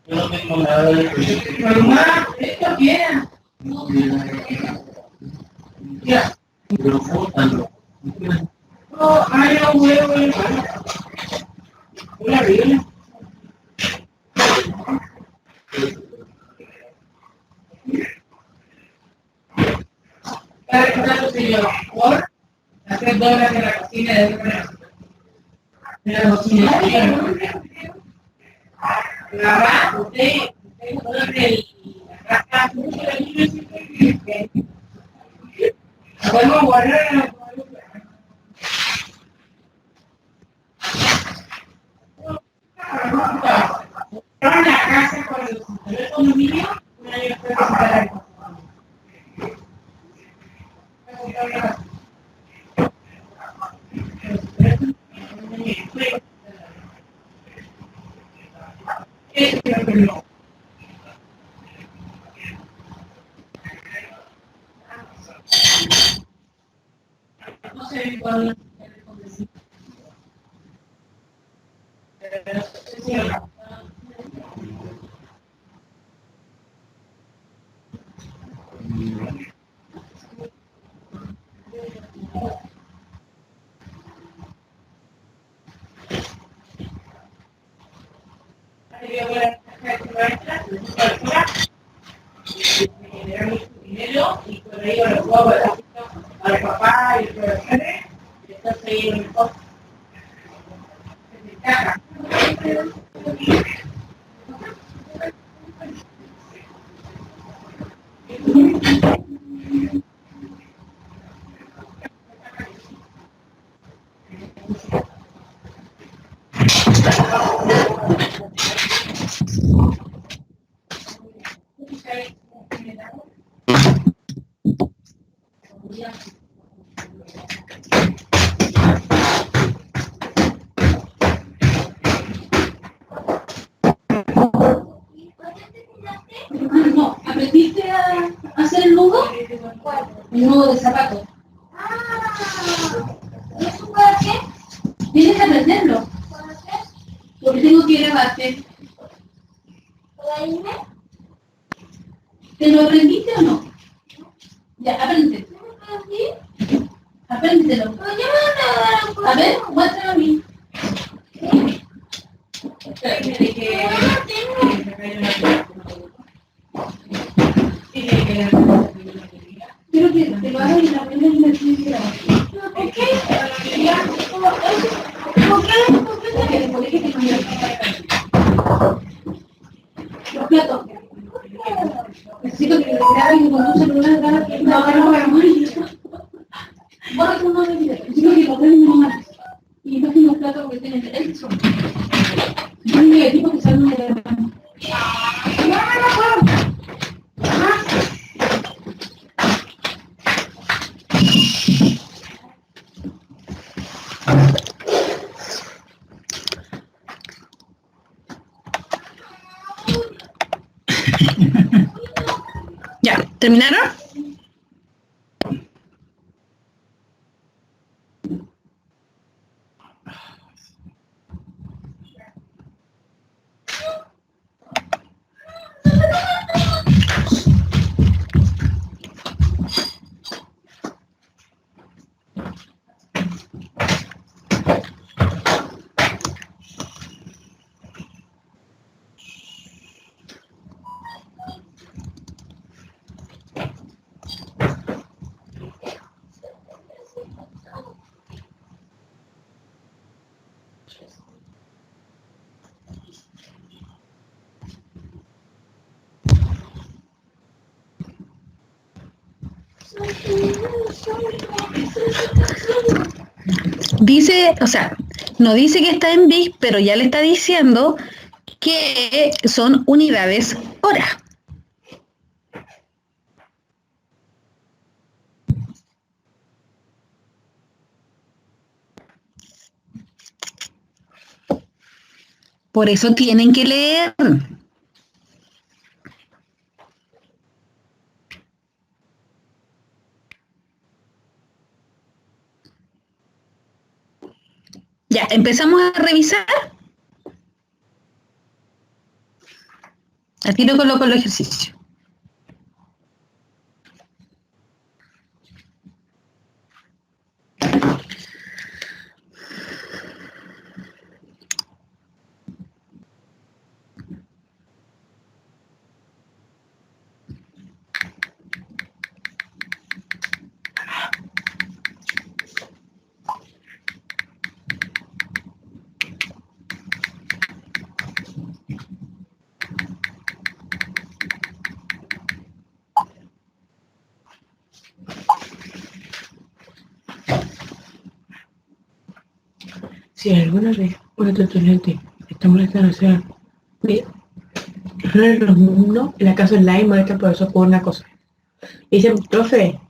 Yo no tengo nada de proyecto. Mamá, esto quiera. Ya. Pero bótalo. No, hay un huevo. Una regla. Cada rato se lleva por hacer doblas de la cocina de la cocina. Lavar, usted pone la casa mucho de niños. Podemos guardar la casa cuando se instaló el condominio, un año después de instalar el no sé cuándo. Y por ahí los huevos al papá y a los padres, y entonces ahí en el post se caga. No, ¿aprendiste a hacer el nudo? El nudo de zapato. ¿Eso para qué? Tienes que aprenderlo. Porque tengo que grabarte. ¿Te lo aprendiste o no? Ya, aprende. Apréndetelo. A ver, muéstralo a mí. Quiero que te lo hagas y la aprendas y la tienes que grabar. ¿Por qué? ¿Por qué? Porque después que te cambió los platos. Necesito que lo grabes y con tu celular grabes que no grabamos. Borra tu nombre de video. Necesito que lo grabes y no mates. Y entonces los platos que tienen derecho. Es un negativo que sale de la mano. Ya, ¿terminaron? Dice, o sea, no dice que está en big, pero ya le está diciendo que son unidades hora. Por eso tienen que leer. Ya, empezamos a revisar. Al tiro coloco el ejercicio. Si alguna vez un otro estudiante está molestando, o sea, de los alumnos en la clase online molesta al profesor por una cosa. Dice, profe,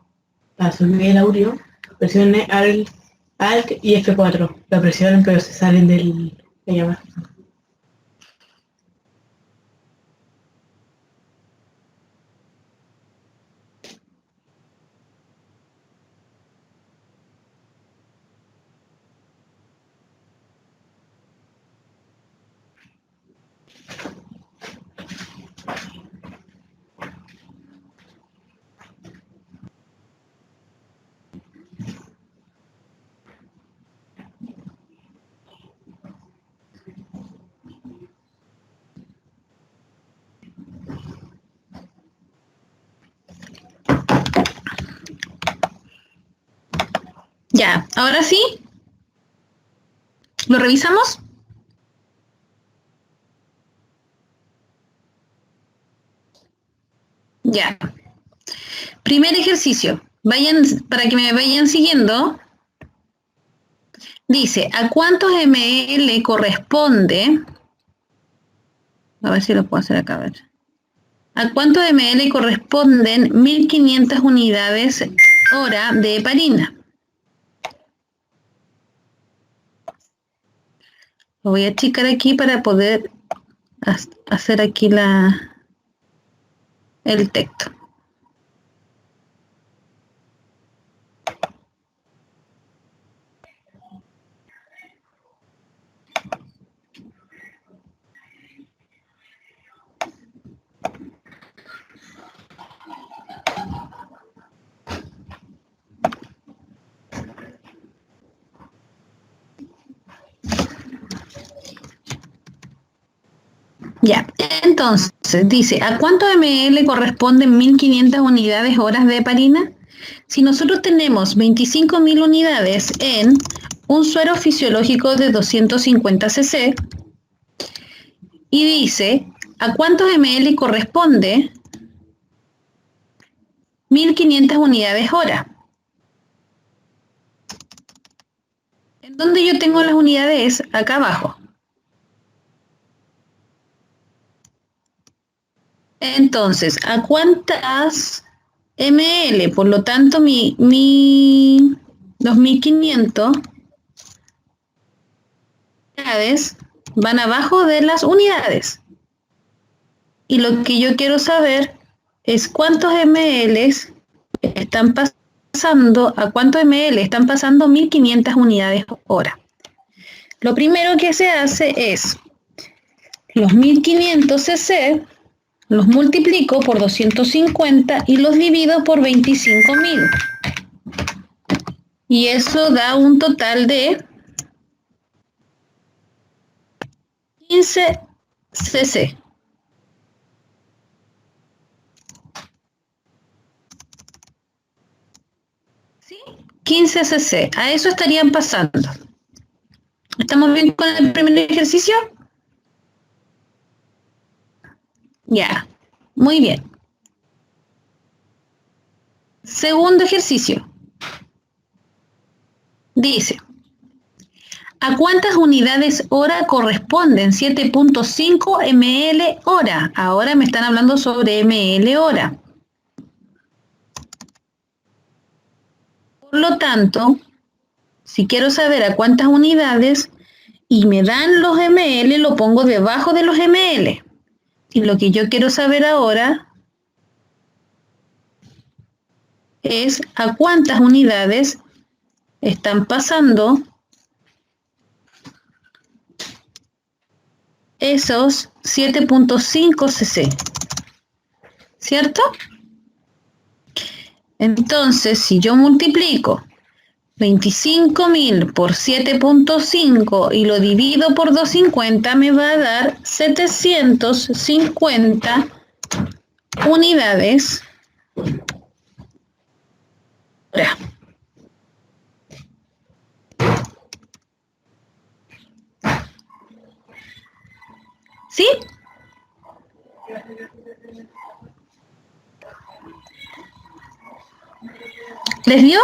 para subir el audio, presione Alt y F4. Lo presionan pero se salen del de llamada. Ya, ahora sí. ¿Lo revisamos? Ya. Primer ejercicio. Vayan, para que me vayan siguiendo. Dice, ¿a cuántos ml corresponde? A ver si lo puedo hacer acá, a ver. ¿A cuántos ml corresponden 1500 unidades hora de heparina? Lo voy a achicar aquí para poder hacer aquí el texto. Ya, entonces dice, ¿a cuánto ml corresponden 1500 unidades horas de heparina? Si nosotros tenemos 25.000 unidades en un suero fisiológico de 250 cc y dice, ¿a cuántos ml corresponde 1500 unidades hora? ¿En dónde yo tengo las unidades? Acá abajo. Entonces, ¿a cuántas ml? Por lo tanto, los 1500 unidades van abajo de las unidades. Y lo que yo quiero saber es cuántos ml están pasando, a cuántos ml están pasando 1500 unidades hora. Lo primero que se hace es los 1500 cc los multiplico por 250 y los divido por 25.000. Y eso da un total de 15 cc. ¿Sí? 15 cc. A eso estarían pasando. ¿Estamos bien con el primer ejercicio? Ya, muy bien. Segundo ejercicio. Dice, ¿a cuántas unidades hora corresponden 7.5 ml hora? Ahora me están hablando sobre ml hora. Por lo tanto, si quiero saber a cuántas unidades y me dan los ml, lo pongo debajo de los ml. Y lo que yo quiero saber ahora es a cuántas unidades están pasando esos 7.5 cc, ¿cierto? Entonces, si yo multiplico 25.000 por 7.5 y lo divido por 250, me va a dar 750 unidades hora. ¿Sí? ¿Les dio?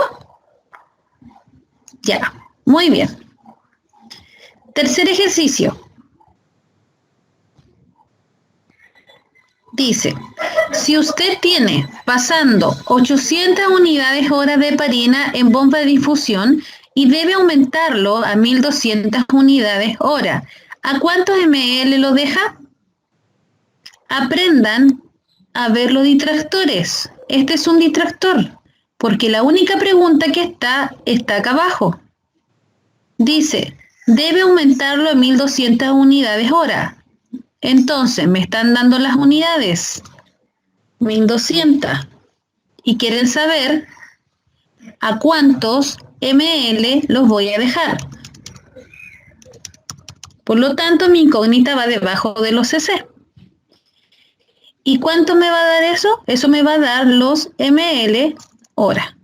Ya, muy bien. Tercer ejercicio. Dice, si usted tiene pasando 800 unidades hora de heparina en bomba de difusión y debe aumentarlo a 1200 unidades hora, ¿a cuántos ml lo deja? Aprendan a ver los distractores. Este es un distractor, porque la única pregunta que está acá abajo. Dice, debe aumentarlo a 1200 unidades hora. Entonces, me están dando las unidades, 1200, y quieren saber a cuántos ml los voy a dejar. Por lo tanto, mi incógnita va debajo de los cc. ¿Y cuánto me va a dar eso? Eso me va a dar los ml hora.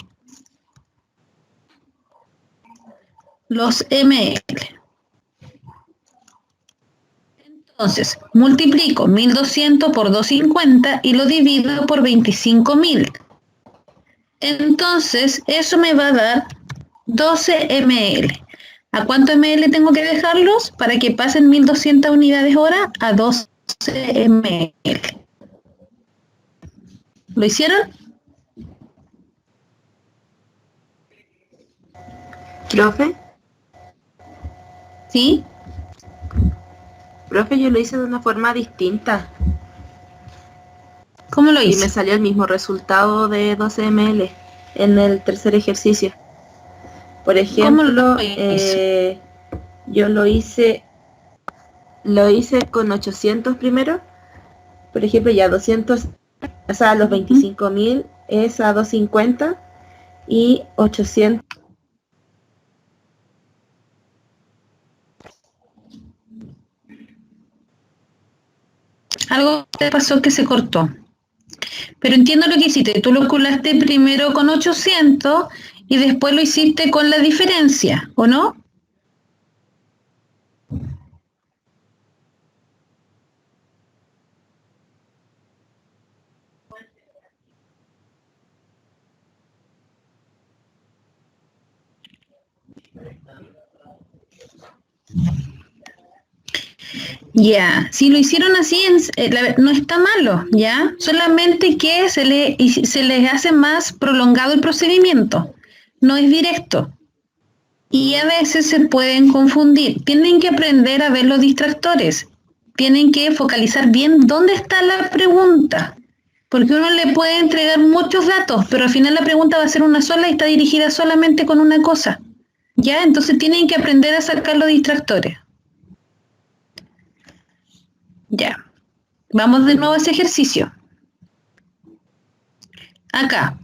Los ml. Entonces, multiplico 1200 por 250 y lo divido por 25.000. Entonces, eso me va a dar 12 ml. ¿A cuánto ml tengo que dejarlos para que pasen 1200 unidades hora? A 12 ml. ¿Lo hicieron? Profe, ¿Sí? profe, yo lo hice de una forma distinta ¿Cómo lo y me hice? salió el mismo resultado de 12 ml en el tercer ejercicio. Por ¿Cómo lo ejemplo, hice? yo lo hice con 800 primero. Por ejemplo, ya 200, o sea, los 25.000 es a 250 y 800. Algo te pasó que se cortó. Pero entiendo lo que hiciste. Tú lo calculaste primero con 800 y después lo hiciste con la diferencia, ¿o no? Ya, si lo hicieron así, no está malo, ¿ya? Solamente que se les hace más prolongado el procedimiento, no es directo. Y a veces se pueden confundir. Tienen que aprender a ver los distractores. Tienen que focalizar bien dónde está la pregunta. Porque uno le puede entregar muchos datos, pero al final la pregunta va a ser una sola y está dirigida solamente con una cosa. ¿Ya? Entonces tienen que aprender a sacar los distractores. Ya. Vamos de nuevo a ese ejercicio. Acá.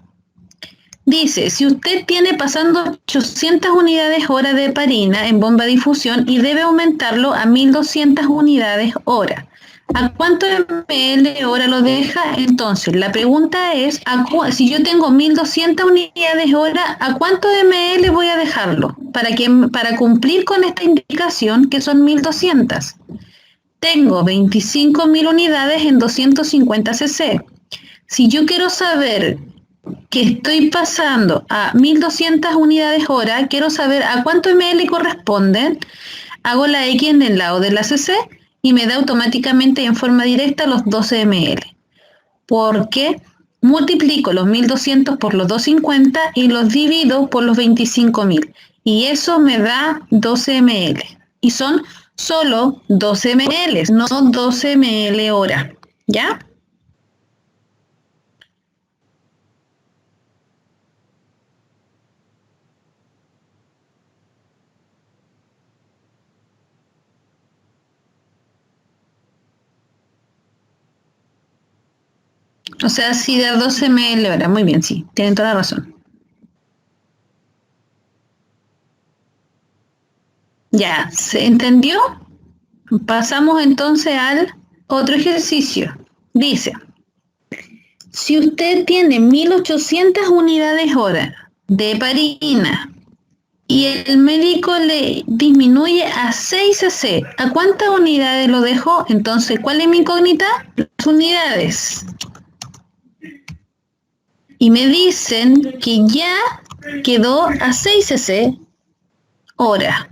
Dice, si usted tiene pasando 800 unidades hora de heparina en bomba de difusión y debe aumentarlo a 1200 unidades hora, ¿a cuánto ml hora lo deja? Entonces, la pregunta es, si yo tengo 1200 unidades hora, ¿a cuánto ml voy a dejarlo? Para cumplir con esta indicación, que son 1200. Tengo 25.000 unidades en 250 cc. Si yo quiero saber que estoy pasando a 1200 unidades hora, quiero saber a cuánto ml corresponden, hago la X en el lado de la CC y me da automáticamente en forma directa los 12 ml. Porque multiplico los 1200 por los 250 y los divido por los 25.000. Y eso me da 12 ml. Y son solo 12 ml, no 12 ml hora. ¿Ya? O sea, si da 12 ml hora. Muy bien, sí, tienen toda la razón. Ya, ¿se entendió? Pasamos entonces al otro ejercicio. Dice, si usted tiene 1800 unidades hora de heparina y el médico le disminuye a 6 cc, ¿a cuántas unidades lo dejó? Entonces, ¿cuál es mi incógnita? Las unidades. Y me dicen que ya quedó a 6 cc hora.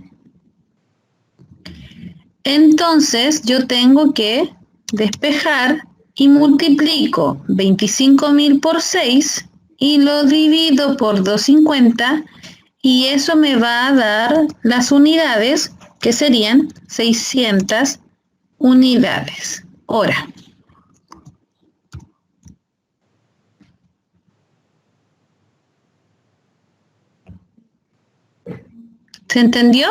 Entonces, yo tengo que despejar y multiplico 25.000 por 6 y lo divido por 250 y eso me va a dar las unidades que serían 600 unidades hora. ¿Se entendió?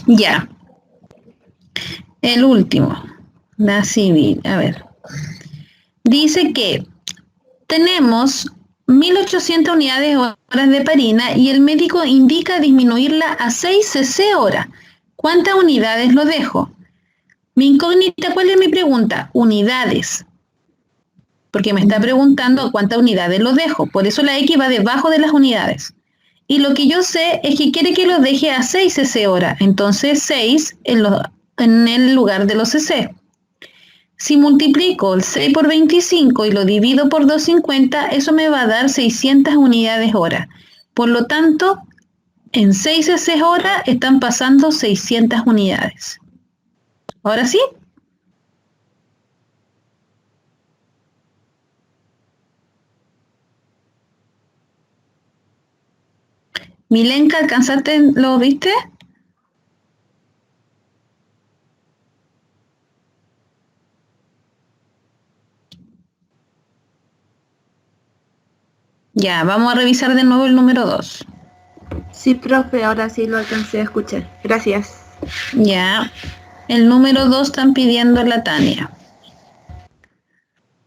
Ya. El último. La civil. A ver. Dice que tenemos 1800 unidades horas de heparina y el médico indica disminuirla a 6 cc hora. ¿Cuántas unidades lo dejo? Mi incógnita, ¿cuál es mi pregunta? Unidades. Porque me está preguntando cuántas unidades lo dejo. Por eso la X va debajo de las unidades. Y lo que yo sé es que quiere que lo deje a 6 cc hora. Entonces 6 en el lugar de los cc. Si multiplico el 6 por 25 y lo divido por 250, eso me va a dar 600 unidades hora. Por lo tanto, en 6 cc hora están pasando 600 unidades. ¿Ahora sí? Milenka, ¿alcanzaste? ¿Lo viste? Ya, vamos a revisar de nuevo el número 2. Sí, profe, ahora sí lo alcancé a escuchar. Gracias. Ya, el número 2 están pidiendo la Tania.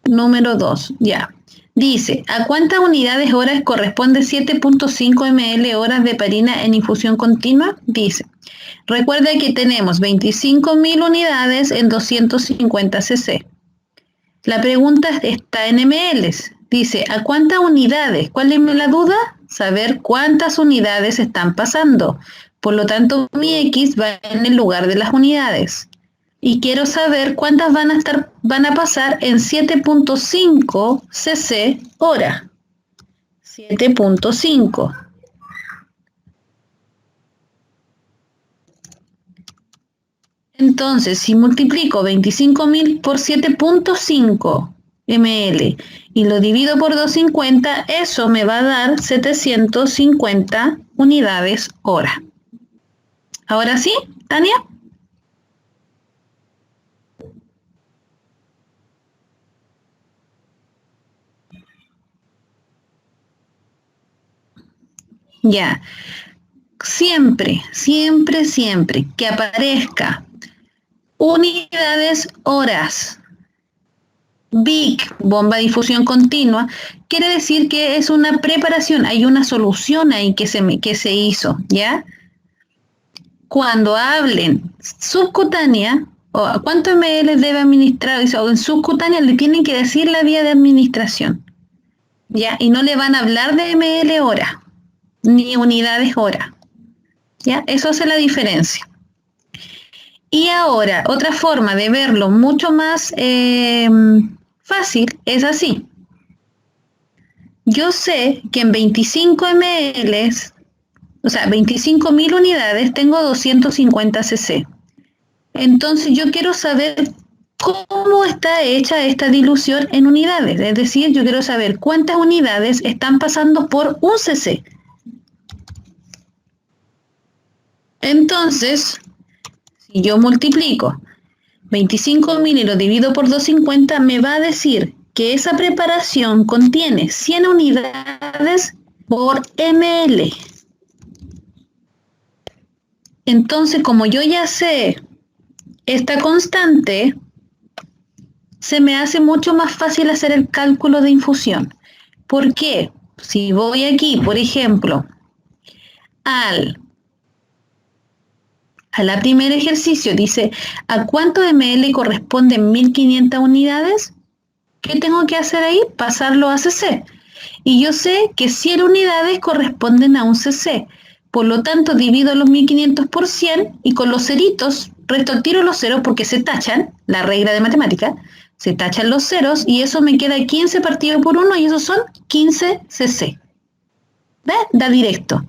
Número 2, ya. Dice, ¿a cuántas unidades horas corresponde 7.5 ml horas de heparina en infusión continua? Dice, recuerda que tenemos 25.000 unidades en 250 cc. La pregunta está en ml. Dice, ¿a cuántas unidades? ¿Cuál es la duda? Saber cuántas unidades están pasando. Por lo tanto, mi X va en el lugar de las unidades. Y quiero saber cuántas van a pasar en 7.5 cc hora. 7.5. Entonces, si multiplico 25.000 por 7.5 ml y lo divido por 250, eso me va a dar 750 unidades hora. ¿Ahora sí, Tania? Ya. Siempre, siempre, siempre que aparezca unidades horas, BIC, bomba de difusión continua, quiere decir que es una preparación, hay una solución ahí que se hizo, ¿ya? Cuando hablen subcutánea, o a cuántos ml debe administrar, o en subcutánea le tienen que decir la vía de administración, ¿ya? Y no le van a hablar de ml hora, ni unidades hora, ¿ya? Eso hace la diferencia. Y ahora, otra forma de verlo mucho más fácil es así. Yo sé que en 25 ml, o sea, 25.000 unidades, tengo 250 cc. Entonces yo quiero saber cómo está hecha esta dilución en unidades. Es decir, yo quiero saber cuántas unidades están pasando por un cc. Entonces, si yo multiplico 25.000 y lo divido por 250, me va a decir que esa preparación contiene 100 unidades por ml. Entonces, como yo ya sé esta constante, se me hace mucho más fácil hacer el cálculo de infusión. ¿Por qué? Si voy aquí, por ejemplo, a la primer ejercicio, dice, ¿a cuántos ml corresponden 1500 unidades? ¿Qué tengo que hacer ahí? Pasarlo a cc. Y yo sé que 100 unidades corresponden a un cc. Por lo tanto, divido los 1500 por 100 y con los ceritos, resto al tiro los ceros porque se tachan, la regla de matemática, se tachan los ceros y eso me queda 15 partido por 1 y esos son 15 cc. ¿Ves? Da directo.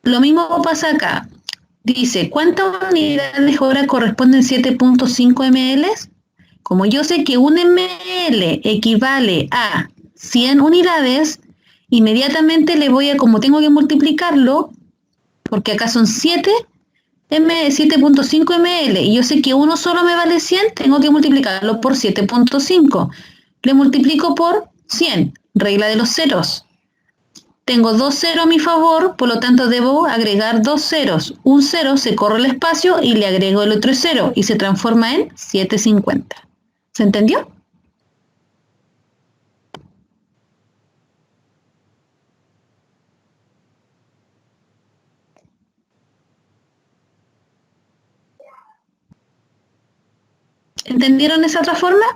Lo mismo pasa acá. Dice, ¿cuántas unidades hora corresponden 7.5 ml? Como yo sé que un ml equivale a 100 unidades, inmediatamente le voy a, como tengo que multiplicarlo, porque acá son 7.5 ml, y yo sé que uno solo me vale 100, tengo que multiplicarlo por 7.5. Le multiplico por 100, regla de los ceros. Tengo 2 ceros a mi favor, por lo tanto debo agregar 2 ceros. Un cero se corre el espacio y le agrego el otro cero y se transforma en 750. ¿Se entendió? ¿Entendieron esa otra forma?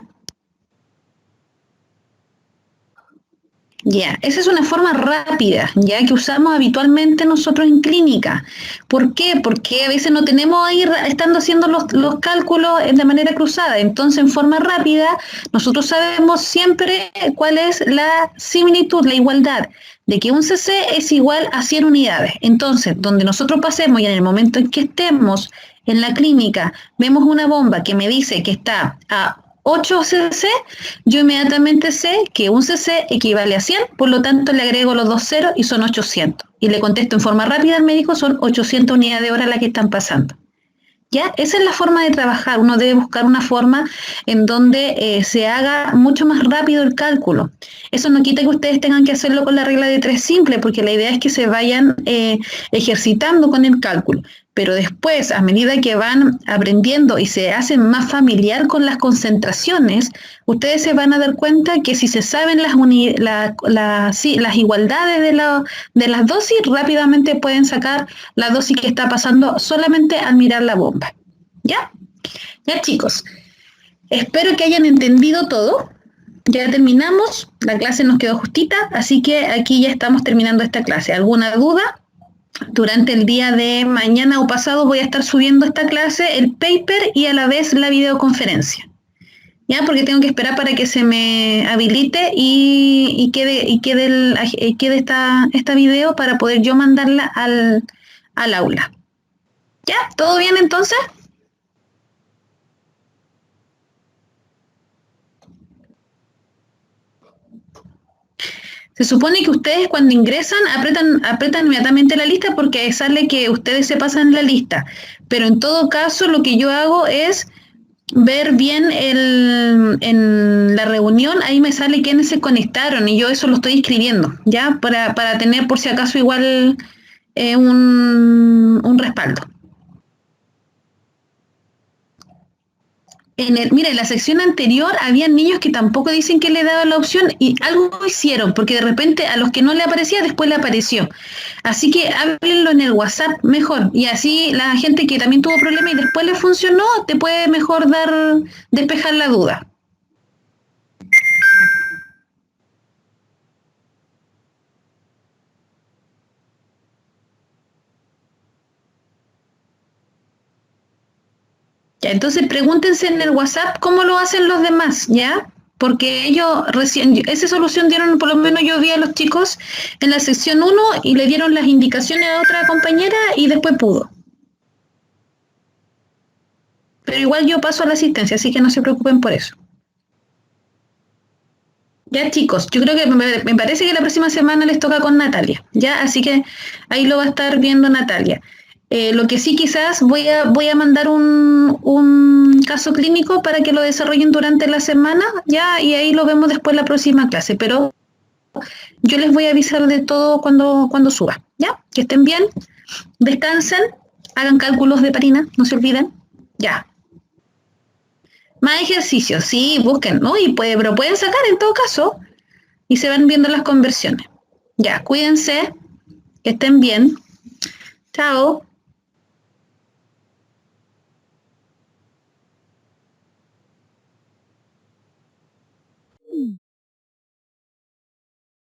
Ya, esa es una forma rápida, ya que usamos habitualmente nosotros en clínica. ¿Por qué? Porque a veces no tenemos ahí estando haciendo los cálculos de manera cruzada. Entonces, en forma rápida, nosotros sabemos siempre cuál es la similitud, la igualdad, de que un cc es igual a 100 unidades. Entonces, donde nosotros pasemos y en el momento en que estemos en la clínica, vemos una bomba que me dice que está a 8 cc, yo inmediatamente sé que un cc equivale a 100, por lo tanto le agrego los 2 ceros y son 800. Y le contesto en forma rápida al médico, son 800 unidades de hora las que están pasando. ¿Ya? Esa es la forma de trabajar. Uno debe buscar una forma en donde se haga mucho más rápido el cálculo. Eso no quita que ustedes tengan que hacerlo con la regla de 3 simple, porque la idea es que se vayan ejercitando con el cálculo. Pero después, a medida que van aprendiendo y se hacen más familiar con las concentraciones, ustedes se van a dar cuenta que si se saben las igualdades de las dosis, rápidamente pueden sacar la dosis que está pasando solamente al mirar la bomba. ¿Ya? Ya, chicos. Espero que hayan entendido todo. Ya terminamos. La clase nos quedó justita, así que aquí ya estamos terminando esta clase. ¿Alguna duda? Durante el día de mañana o pasado voy a estar subiendo esta clase, el paper y a la vez la videoconferencia. ¿Ya? Porque tengo que esperar para que se me habilite y quede esta video para poder yo mandarla al aula. ¿Ya? ¿Todo bien entonces? Se supone que ustedes cuando ingresan apretan inmediatamente la lista porque sale que ustedes se pasan la lista. Pero en todo caso lo que yo hago es ver bien en la reunión, ahí me sale quiénes se conectaron y yo eso lo estoy escribiendo, ¿ya? Para tener por si acaso igual un respaldo. Mira, en la sección anterior había niños que tampoco dicen que le daba la opción y algo hicieron, porque de repente a los que no le aparecía, después le apareció. Así que háblenlo en el WhatsApp mejor, y así la gente que también tuvo problemas y después le funcionó, te puede mejor despejar la duda. Ya, entonces pregúntense en el WhatsApp cómo lo hacen los demás, ¿ya? Porque ellos recién, esa solución dieron, por lo menos yo vi a los chicos en la sección 1 y le dieron las indicaciones a otra compañera y después pudo. Pero igual yo paso a la asistencia, así que no se preocupen por eso. Ya, chicos, yo creo que me parece que la próxima semana les toca con Natalia, ¿ya? Así que ahí lo va a estar viendo Natalia. Lo que sí quizás voy a mandar un caso clínico para que lo desarrollen durante la semana, ya, y ahí lo vemos después en la próxima clase, pero yo les voy a avisar de todo cuando suba, ¿ya? Que estén bien, descansen, hagan cálculos de parina, no se olviden, ya. Más ejercicios, sí, busquen, ¿no? Pero pueden sacar en todo caso y se van viendo las conversiones. Ya, cuídense, que estén bien. Chao.